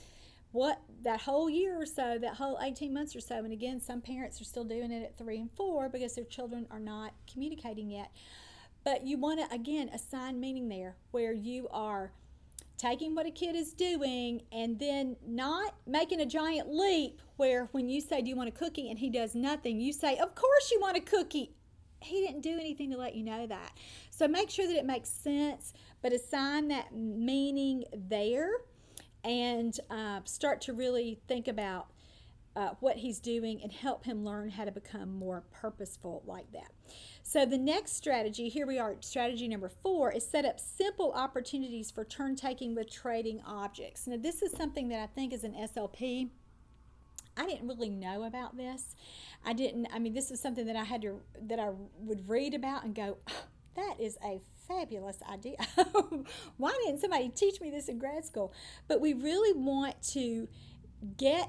what that whole year or so, that whole 18 months or so. And again, some parents are still doing it at 3 and 4 because their children are not communicating yet. But you want to, again, assign meaning there where you are taking what a kid is doing and then not making a giant leap where when you say, do you want a cookie? And he does nothing, you say, of course you want a cookie. He didn't do anything to let you know that. So make sure that it makes sense, but assign that meaning there and start to really think about what he's doing and help him learn how to become more purposeful like that. So the next strategy, here we are, strategy number 4, is set up simple opportunities for turn taking with trading objects. Now this is something that I think is an SLP. I didn't really know about this. This is something that I would read about and go, oh, that is a fabulous idea. Why didn't somebody teach me this in grad school? But we really want to get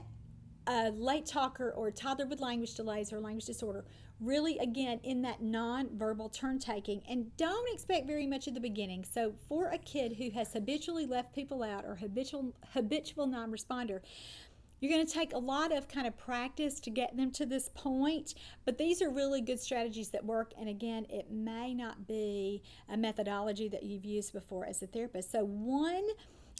a late talker or a toddler with language delays or language disorder really, again, in that nonverbal turn taking, and don't expect very much at the beginning. So for a kid who has habitually left people out or habitual non-responder, you're going to take a lot of kind of practice to get them to this point, but these are really good strategies that work. And again, it may not be a methodology that you've used before as a therapist. So one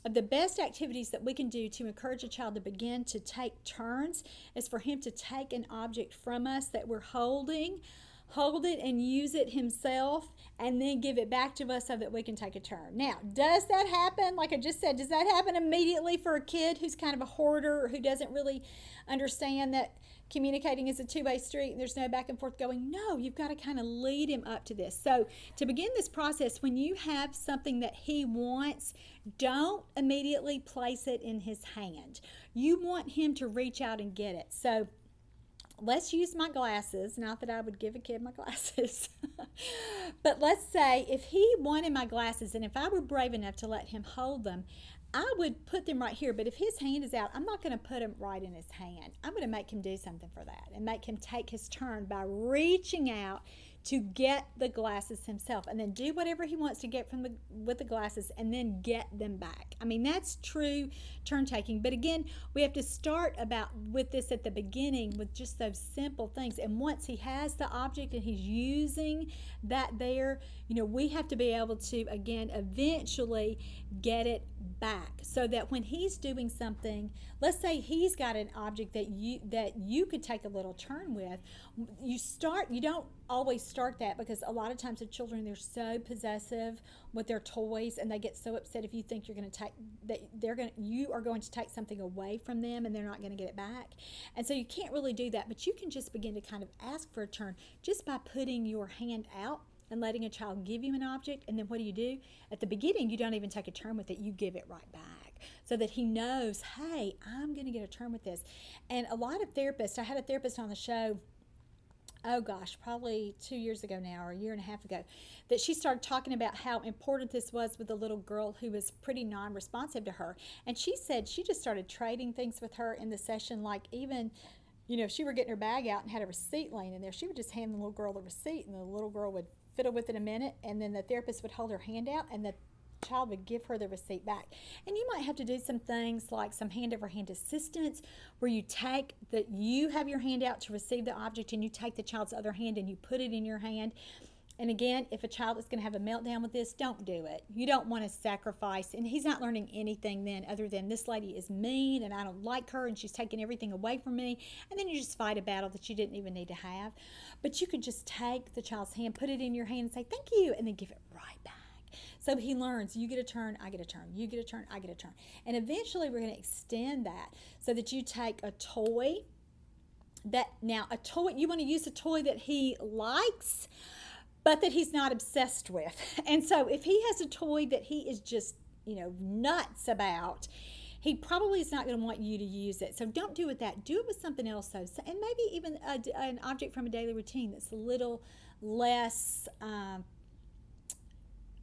of the best activities that we can do to encourage a child to begin to take turns is for him to take an object from us that we're holding, hold it and use it himself, and then give it back to us so that we can take a turn. Now, does that happen? Like I just said, does that happen immediately for a kid who's kind of a hoarder or who doesn't really understand that communicating is a two-way street and there's no back and forth going? No, you've got to kind of lead him up to this. So to begin this process, when you have something that he wants, don't immediately place it in his hand. You want him to reach out and get it. So let's use my glasses. Not that I would give a kid my glasses. But let's say if he wanted my glasses and if I were brave enough to let him hold them, I would put them right here. But if his hand is out, I'm not going to put them right in his hand. I'm going to make him do something for that and make him take his turn by reaching out to get the glasses himself, and then do whatever he wants to get with the glasses and then get them back. That's true turn taking. But again, we have to start with this at the beginning with just those simple things. And once he has the object and he's using that there, we have to be able to, again, eventually get it back so that when he's doing something, let's say he's got an object that you could take a little turn with, you don't always start that, because a lot of times the children, they're so possessive with their toys and they get so upset if you think you are going to take something away from them and they're not going to get it back. And so you can't really do that, but you can just begin to kind of ask for a turn just by putting your hand out and letting a child give you an object. And then what do? At the beginning, you don't even take a turn with it. You give it right back so that he knows, hey, I'm going to get a turn with this. And a lot of therapists, I had a therapist on the show oh gosh, probably 2 years ago now, or a year and a half ago, that she started talking about how important this was with a little girl who was pretty non-responsive to her. And she said she just started trading things with her in the session, like even, if she were getting her bag out and had a receipt laying in there, she would just hand the little girl the receipt, and the little girl would fiddle with it a minute, and then the therapist would hold her hand out, and the child would give her the receipt back. And you might have to do some things like some hand over hand assistance, where you have your hand out to receive the object, and you take the child's other hand and you put it in your hand. And again, if a child is going to have a meltdown with this, don't do it. You don't want to sacrifice. And he's not learning anything then other than this lady is mean and I don't like her and she's taking everything away from me. And then you just fight a battle that you didn't even need to have. But you could just take the child's hand, put it in your hand and say, thank you, and then give it right back. So he learns, you get a turn, I get a turn, you get a turn, I get a turn. And eventually we're going to extend that so that you take a toy. You want to use a toy that he likes, but that he's not obsessed with. And so if he has a toy that he is just, nuts about, he probably is not going to want you to use it. So don't do it with that. Do it with something else, though. So, and maybe even an object from a daily routine that's a little less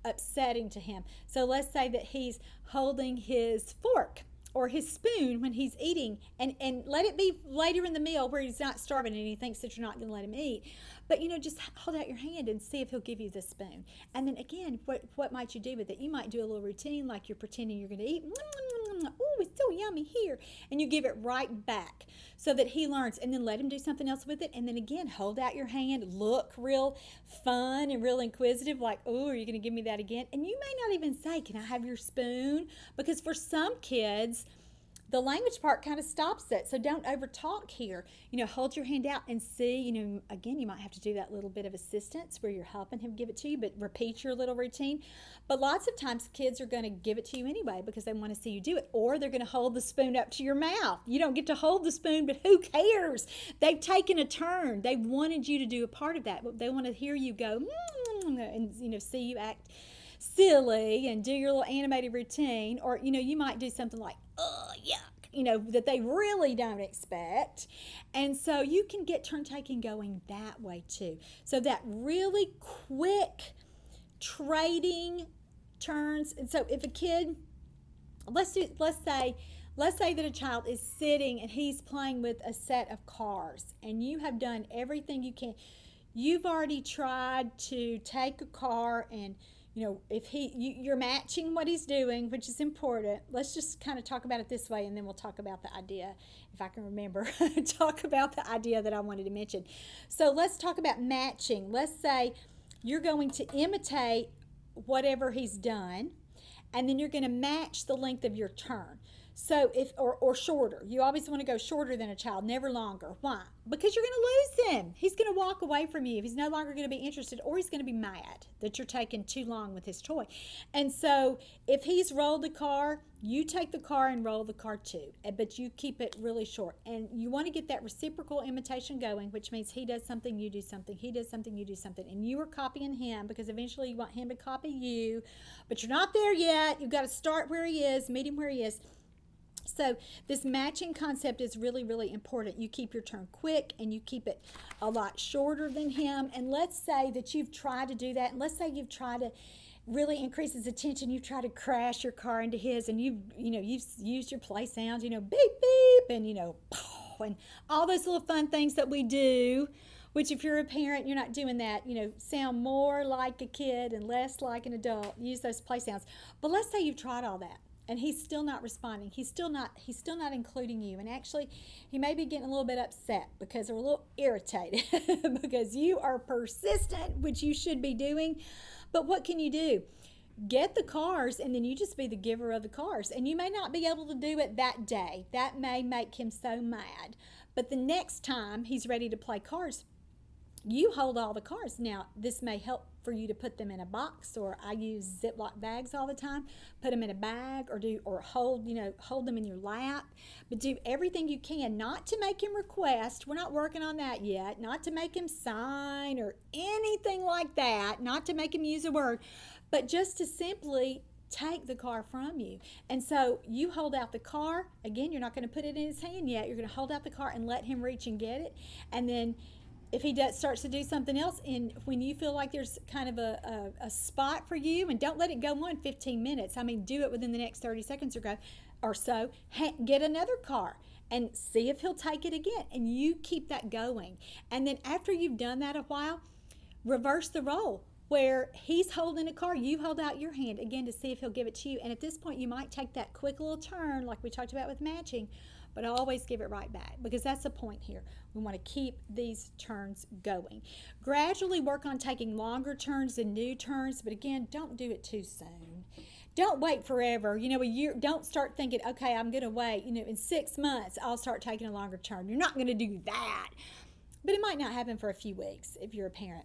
upsetting to him. So let's say that he's holding his fork or his spoon when he's eating, and let it be later in the meal where he's not starving and he thinks that you're not going to let him eat. But, just hold out your hand and see if he'll give you the spoon. And then again, what might you do with it? You might do a little routine like you're pretending you're going to eat. Oh, it's so yummy here. And you give it right back so that he learns, and then let him do something else with it. And then again, hold out your hand, look real fun and real inquisitive, like, oh, are you going to give me that again? And you may not even say, can I have your spoon? Because for some kids, the language part kind of stops it. So don't overtalk here. Hold your hand out and see, again, you might have to do that little bit of assistance where you're helping him give it to you, but repeat your little routine. But lots of times kids are going to give it to you anyway because they want to see you do it, or they're going to hold the spoon up to your mouth. You don't get to hold the spoon, but who cares? They've taken a turn. They wanted you to do a part of that, but they want to hear you go, and see you act silly and do your little animated routine. Or you might do something like, oh yuck, that they really don't expect. And so you can get turn taking going that way too. So that really quick trading turns. And so if a kid, let's say that a child is sitting and he's playing with a set of cars, and you have done everything you can. You've already tried to take a car and if you're matching what he's doing, which is important. Let's just kind of talk about it this way, and then we'll talk about the idea, if I can remember, talk about the idea that I wanted to mention. So let's talk about matching. Let's say you're going to imitate whatever he's done, and then you're going to match the length of your turn. So or shorter. You always want to go shorter than a child, never longer. Why? Because you're going to lose him. He's going to walk away from you if he's no longer going to be interested, or he's going to be mad that you're taking too long with his toy. And so if he's rolled the car, you take the car and roll the car too, but you keep it really short. And you want to get that reciprocal imitation going, which means he does something, you do something, he does something, you do something, and you are copying him, because eventually you want him to copy you, but you're not there yet. You've got to start where he is, meet him where he is. So this matching concept is really, really important. You keep your turn quick and you keep it a lot shorter than him. And let's say that you've tried to do that. And let's say you've tried to really increase his attention. You've tried to crash your car into his, and you've used your play sounds, beep, beep, and, and all those little fun things that we do, which if you're a parent, you're not doing that, sound more like a kid and less like an adult. Use those play sounds. But let's say you've tried all that, and he's still not responding. He's still not including you. And actually, he may be getting a little bit upset because they're a little irritated because you are persistent, which you should be doing. But what can you do? Get the cars, and then you just be the giver of the cars. And you may not be able to do it that day. That may make him so mad. But the next time he's ready to play cars, you hold all the cars. Now, this may help for you to put them in a box, or I use Ziploc bags all the time. Put them in a bag, or hold them in your lap. But do everything you can not to make him request. We're not working on that yet. Not to make him sign or anything like that. Not to make him use a word, but just to simply take the car from you. And so you hold out the car. Again, you're not going to put it in his hand yet. You're going to hold out the car and let him reach and get it. And then if he starts to do something else, and when you feel like there's kind of a spot for you, and don't let it go on 15 minutes. I mean, do it within the next 30 seconds or so. Get another car and see if he'll take it again. And you keep that going. And then after you've done that a while, reverse the role. Where he's holding a car, you hold out your hand again to see if he'll give it to you. And at this point, you might take that quick little turn like we talked about with matching, but always give it right back, because that's the point here. We want to keep these turns going. Gradually work on taking longer turns and new turns, but again, don't do it too soon. Don't wait forever. A year. Don't start thinking, okay, I'm going to wait. In 6 months, I'll start taking a longer turn. You're not going to do that. But it might not happen for a few weeks if you're a parent,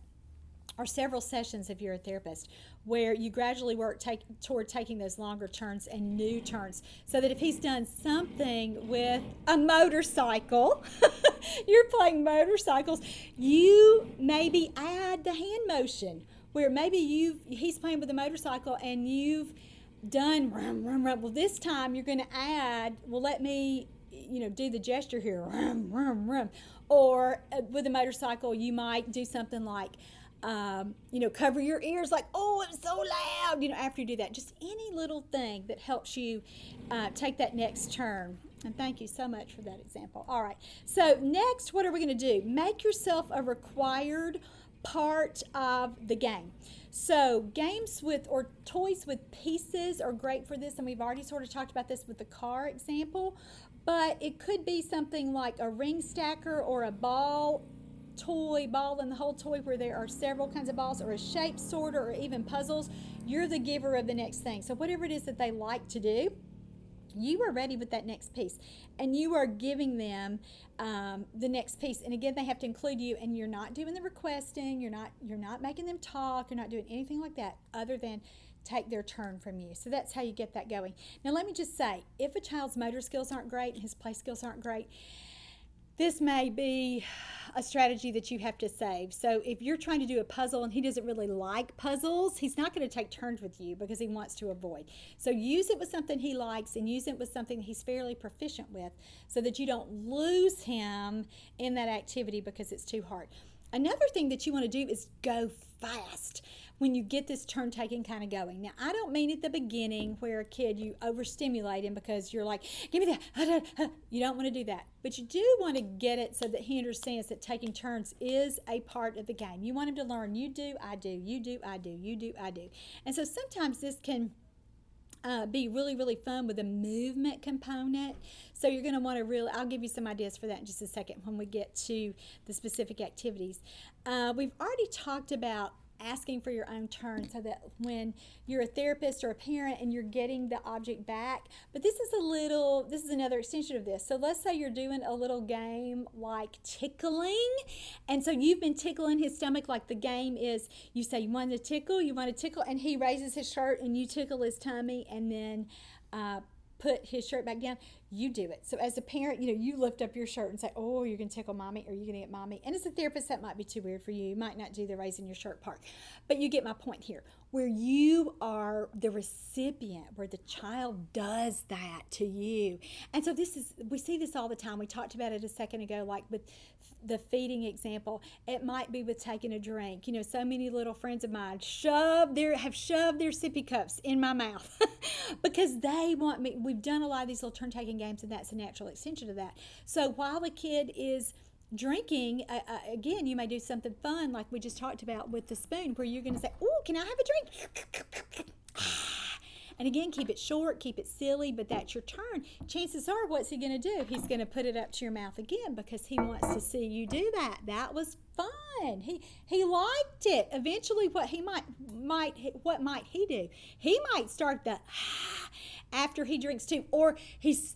or several sessions if you're a therapist, where you gradually work toward taking those longer turns and new turns, so that if he's done something with a motorcycle, you're playing motorcycles, you maybe add the hand motion, where maybe he's playing with a motorcycle and you've done rum, rum, rum. Well, this time you're going to add, well, let me do the gesture here, rum, rum, rum. Or with a motorcycle, you might do something like, cover your ears, like, oh, it's so loud, after you do that. Just any little thing that helps you take that next turn. And thank you so much for that example. All right, so next, what are we going to do? Make yourself a required part of the game. So games with, or toys with pieces are great for this, and we've already sort of talked about this with the car example, but it could be something like a ring stacker, or a ball in the whole toy where there are several kinds of balls, or a shape sorter, or even puzzles. You're the giver of the next thing. So whatever it is that they like to do, you are ready with that next piece, and you are giving them the next piece. And again, they have to include you, and you're not doing the requesting, you're not making them talk, you're not doing anything like that other than take their turn from you. So that's how you get that going. Now let me just say, if a child's motor skills aren't great and his play skills aren't great, this may be a strategy that you have to save. So if you're trying to do a puzzle and he doesn't really like puzzles, he's not going to take turns with you because he wants to avoid. So use it with something he likes, and use it with something he's fairly proficient with, so that you don't lose him in that activity because it's too hard. Another thing that you want to do is go fast when you get this turn taking kind of going. Now, I don't mean at the beginning where a kid, you overstimulate him because you're like, give me that. You don't want to do that. But you do want to get it so that he understands that taking turns is a part of the game. You want him to learn, you do, I do, you do, I do, you do, I do. And so sometimes this can be really, really fun with a movement component. So you're going to want to I'll give you some ideas for that in just a second when we get to the specific activities. We've already talked about asking for your own turn, so that when you're a therapist or a parent and you're getting the object back. But this is another extension of this. So let's say you're doing a little game like tickling, and so you've been tickling his stomach. Like the game is, you say you want to tickle, and he raises his shirt and you tickle his tummy, and then put his shirt back down. You do it. So as a parent, you lift up your shirt and say, oh, you're going to tickle mommy, or you're going to get mommy. And as a therapist, that might be too weird for you. You might not do the raising your shirt part. But you get my point here, where you are the recipient, where the child does that to you. And so we see this all the time. We talked about it a second ago, like with the feeding example. It might be with taking a drink. So many little friends of mine have shoved their sippy cups in my mouth because they want me. We've done a lot of these little turn-taking games, and that's a natural extension of that. So while the kid is drinking, again, you may do something fun like we just talked about with the spoon, where you're going to say, oh, can I have a drink? And again, keep it short, keep it silly, but that's your turn. Chances are, what's he going to do? He's going to put it up to your mouth again because he wants to see you do that. That was fun. He liked it. Eventually, what might he do? He might start the after he drinks too, or he's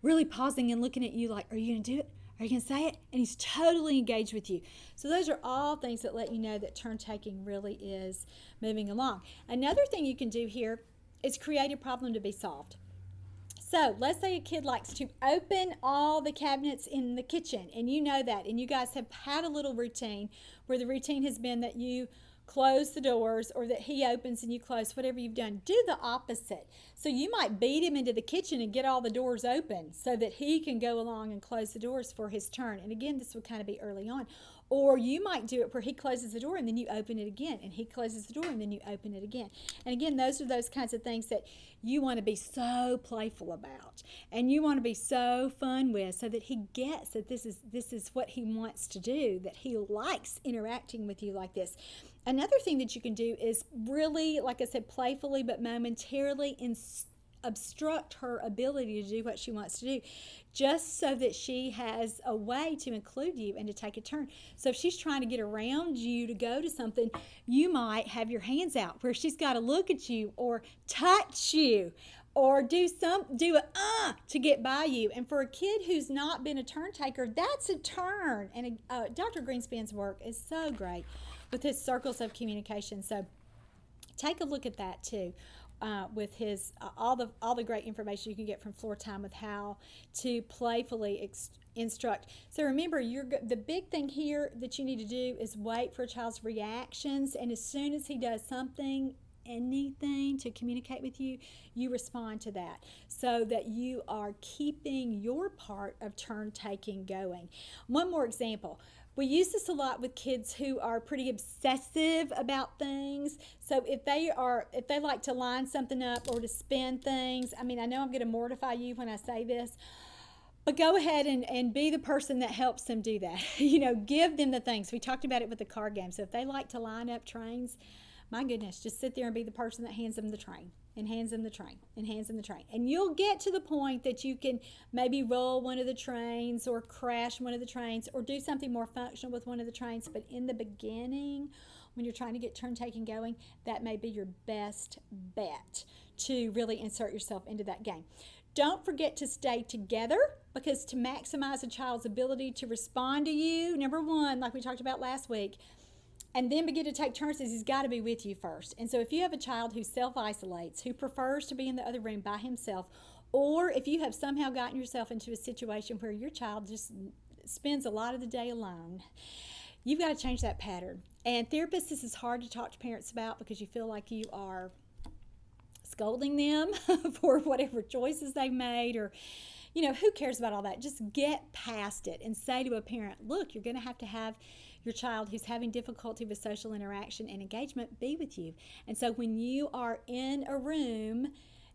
really pausing and looking at you like, are you going to do it? Are you going to say it? And he's totally engaged with you. So those are all things that let you know that turn taking really is moving along. Another thing you can do here is create a problem to be solved. So let's say a kid likes to open all the cabinets in the kitchen, and you know that, and you guys have had a little routine where the routine has been that you close the doors, or that he opens and you close, whatever you've done. Do the opposite. So you might beat him into the kitchen and get all the doors open so that he can go along and close the doors for his turn. And again, this would kind of be early on. Or you might do it where he closes the door and then you open it again, and he closes the door and then you open it again. And again, those are those kinds of things that you want to be so playful about, and you want to be so fun with, so that he gets that this is what he wants to do, that he likes interacting with you like this. Another thing that you can do is really, like I said, playfully but momentarily obstruct her ability to do what she wants to do, just so that she has a way to include you and to take a turn. So if she's trying to get around you to go to something, you might have your hands out where she's got to look at you or touch you or do a to get by you. And for a kid who's not been a turn taker, that's a turn. And Dr. Greenspan's work is so great with his circles of communication. So take a look at that too. With his all the great information you can get from Floor Time with how to playfully instruct. So remember, the big thing here that you need to do is wait for a child's reactions, and as soon as he does anything to communicate with you, you respond to that, so that you are keeping your part of turn taking going. One more example. We use this a lot with kids who are pretty obsessive about things. So if they like to line something up or to spin things, I mean, I know I'm going to mortify you when I say this, but go ahead and be the person that helps them do that. Give them the things. We talked about it with the card game. So if they like to line up trains, my goodness, just sit there and be the person that hands them the train and hands them the train and hands them the train. And you'll get to the point that you can maybe roll one of the trains or crash one of the trains or do something more functional with one of the trains. But in the beginning, when you're trying to get turn taking going, that may be your best bet to really insert yourself into that game. Don't forget to stay together, because to maximize a child's ability to respond to you, number one, like we talked about last week, and then begin to take turns, is he's got to be with you first. And so if you have a child who self-isolates, who prefers to be in the other room by himself, or if you have somehow gotten yourself into a situation where your child just spends a lot of the day alone, you've got to change that pattern. And therapists, this is hard to talk to parents about because you feel like you are scolding them for whatever choices they've made, or who cares about all that? Just get past it and say to a parent, look, you're going to have your child who's having difficulty with social interaction and engagement be with you. And so when you are in a room,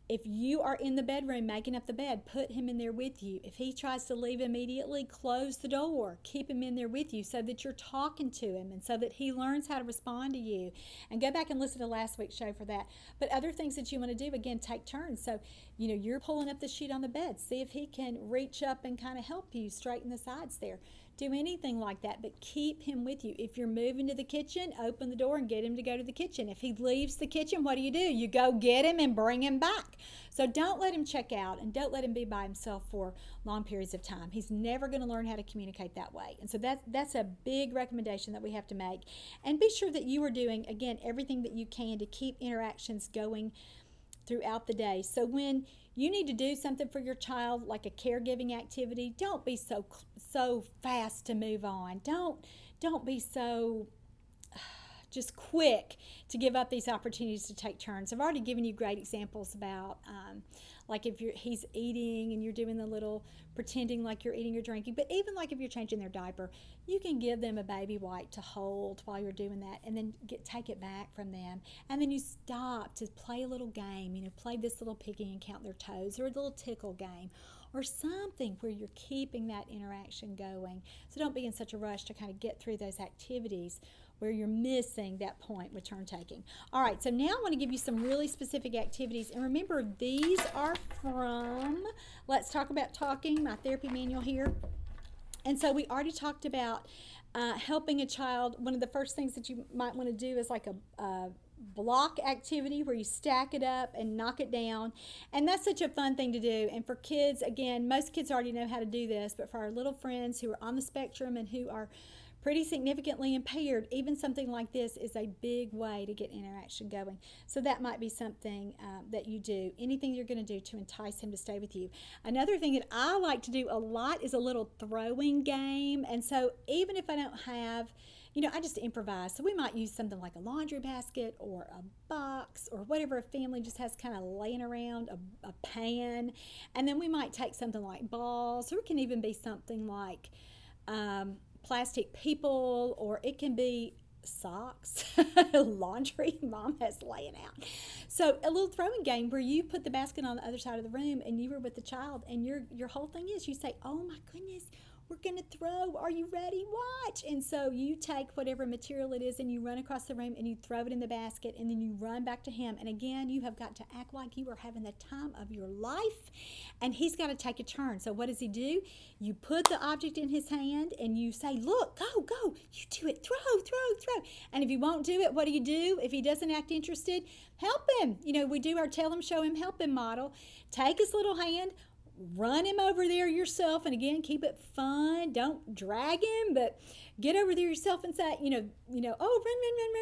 if you are in the bedroom making up the bed, put him in there with you. If he tries to leave immediately, close the door. Keep him in there with you so that you're talking to him and so that he learns how to respond to you. And go back and listen to last week's show for that. But other things that you want to do, again, take turns. So, you're pulling up the sheet on the bed. See if he can reach up and kind of help you straighten the sides there. Do anything like that, but keep him with you. If you're moving to the kitchen, open the door and get him to go to the kitchen. If he leaves the kitchen, what do? You go get him and bring him back. So don't let him check out, and don't let him be by himself for long periods of time. He's never going to learn how to communicate that way. And so that's a big recommendation that we have to make. And be sure that you are doing, again, everything that you can to keep interactions going throughout the day. So when you need to do something for your child, like a caregiving activity, don't be so fast to move on. Don't be so just quick to give up these opportunities to take turns. I've already given you great examples about like if he's eating and you're doing the little pretending like you're eating or drinking, but even like if you're changing their diaper, you can give them a baby wipe to hold while you're doing that, and then take it back from them, and then you stop to play a little game, play this little piggy and count their toes, or a little tickle game, or something where you're keeping that interaction going. So don't be in such a rush to kind of get through those activities where you're missing that point with turn taking. All right, so now I want to give you some really specific activities. And remember, these are from Let's Talk About Talking, my therapy manual here. And so we already talked about helping a child. One of the first things that you might want to do is like a block activity where you stack it up and knock it down. And that's such a fun thing to do. And for kids, again, most kids already know how to do this, but for our little friends who are on the spectrum and who are pretty significantly impaired, even something like this is a big way to get interaction going. So that might be something that you do, anything you're going to do to entice him to stay with you. Another thing that I like to do a lot is a little throwing game. And so even if I don't have, I just improvise. So we might use something like a laundry basket or a box or whatever a family just has kind of laying around, a pan. And then we might take something like balls, or it can even be something like plastic people, or it can be socks, laundry mom has laying out. So a little throwing game where you put the basket on the other side of the room and you were with the child, and your whole thing is you say, oh my goodness, we're going to throw. Are you ready? Watch. And so you take whatever material it is and you run across the room and you throw it in the basket, and then you run back to him. And again, you have got to act like you are having the time of your life, and he's got to take a turn. So what does he do? You put the object in his hand and you say, look, go. You do it. Throw. And if he won't do it, what do? If he doesn't act interested, help him. We do our tell him, show him, help him model. Take his little hand, run him over there yourself, and again, keep it fun. Don't drag him, but get over there yourself and say, oh,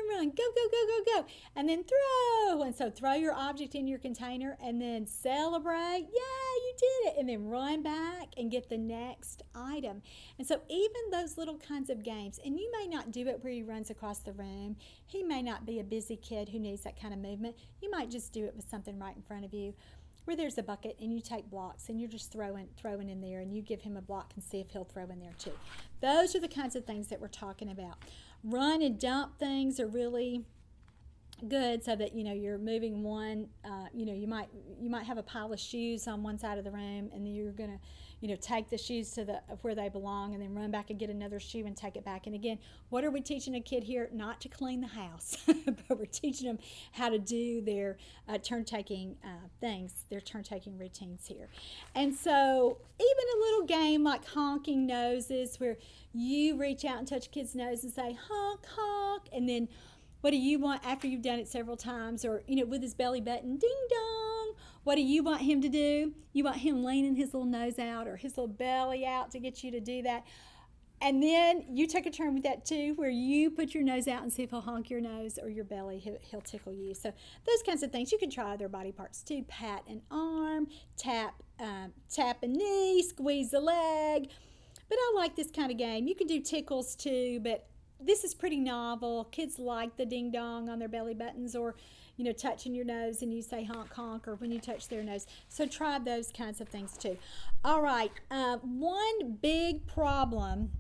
run, go, and then throw. And so throw your object in your container and then celebrate. Yeah, you did it. And then run back and get the next item. And so even those little kinds of games, and you may not do it where he runs across the room. He may not be a busy kid who needs that kind of movement. You might just do it with something right in front of you, where there's a bucket and you take blocks and you're just throwing in there, and you give him a block and see if he'll throw in there too. Those are the kinds of things that we're talking about. Run and dump things are really good, so that you're moving one. You might have a pile of shoes on one side of the room, and then you're gonna take the shoes to where they belong, and then run back and get another shoe and take it back. And again, what are we teaching a kid here? Not to clean the house, but we're teaching them how to do their turn-taking things, their turn-taking routines here. And so even a little game like honking noses, where you reach out and touch a kid's nose and say, honk, honk, and then what do you want after you've done it several times? Or, with his belly button, ding dong. What do you want him to do? You want him leaning his little nose out or his little belly out to get you to do that. And then you take a turn with that too, where you put your nose out and see if he'll honk your nose or your belly. He'll tickle you. So those kinds of things. You can try other body parts too. Pat an arm, tap a knee, squeeze a leg. But I like this kind of game. You can do tickles too, but this is pretty novel. Kids like the ding dong on their belly buttons, or touching your nose and you say honk honk, or when you touch their nose. So try those kinds of things too. All right, one big problem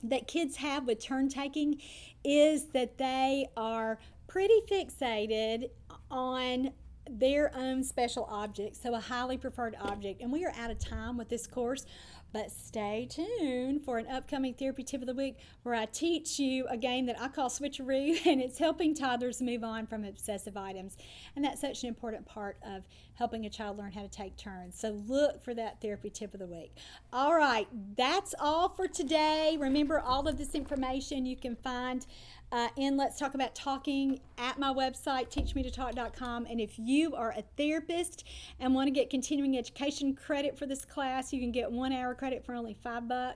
that kids have with turn taking is that they are pretty fixated on their own special object, so a highly preferred object. And we are out of time with this course, but stay tuned for an upcoming therapy tip of the week, where I teach you a game that I call Switcheroo, and it's helping toddlers move on from obsessive items. And that's such an important part of helping a child learn how to take turns. So look for that therapy tip of the week. All right, that's all for today. Remember, all of this information you can find in Let's Talk About Talking at my website, teachmetotalk.com. And if you are a therapist and want to get continuing education credit for this class, you can get 1 hour credit for only $5.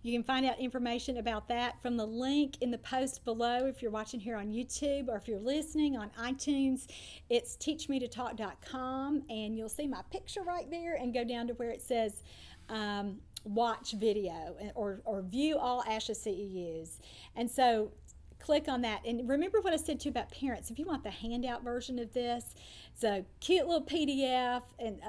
You can find out information about that from the link in the post below if you're watching here on YouTube, or if you're listening on iTunes, it's teachmetotalk.com, and you'll see my picture right there, and go down to where it says watch video or view all ASHA CEUs. And so click on that. And remember what I said to you about parents. If you want the handout version of this, it's a cute little PDF, and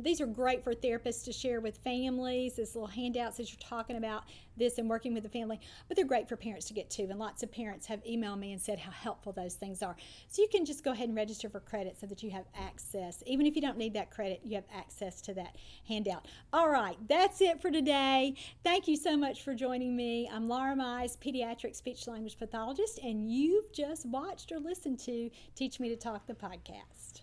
these are great for therapists to share with families, these little handouts as you're talking about this and working with the family, but they're great for parents to get too. And lots of parents have emailed me and said how helpful those things are. So you can just go ahead and register for credit so that you have access. Even if you don't need that credit, you have access to that handout. All right, that's it for today. Thank you so much for joining me. I'm Laura Mize, pediatric speech language pathologist, and you've just watched or listened to Teach Me to Talk, the podcast.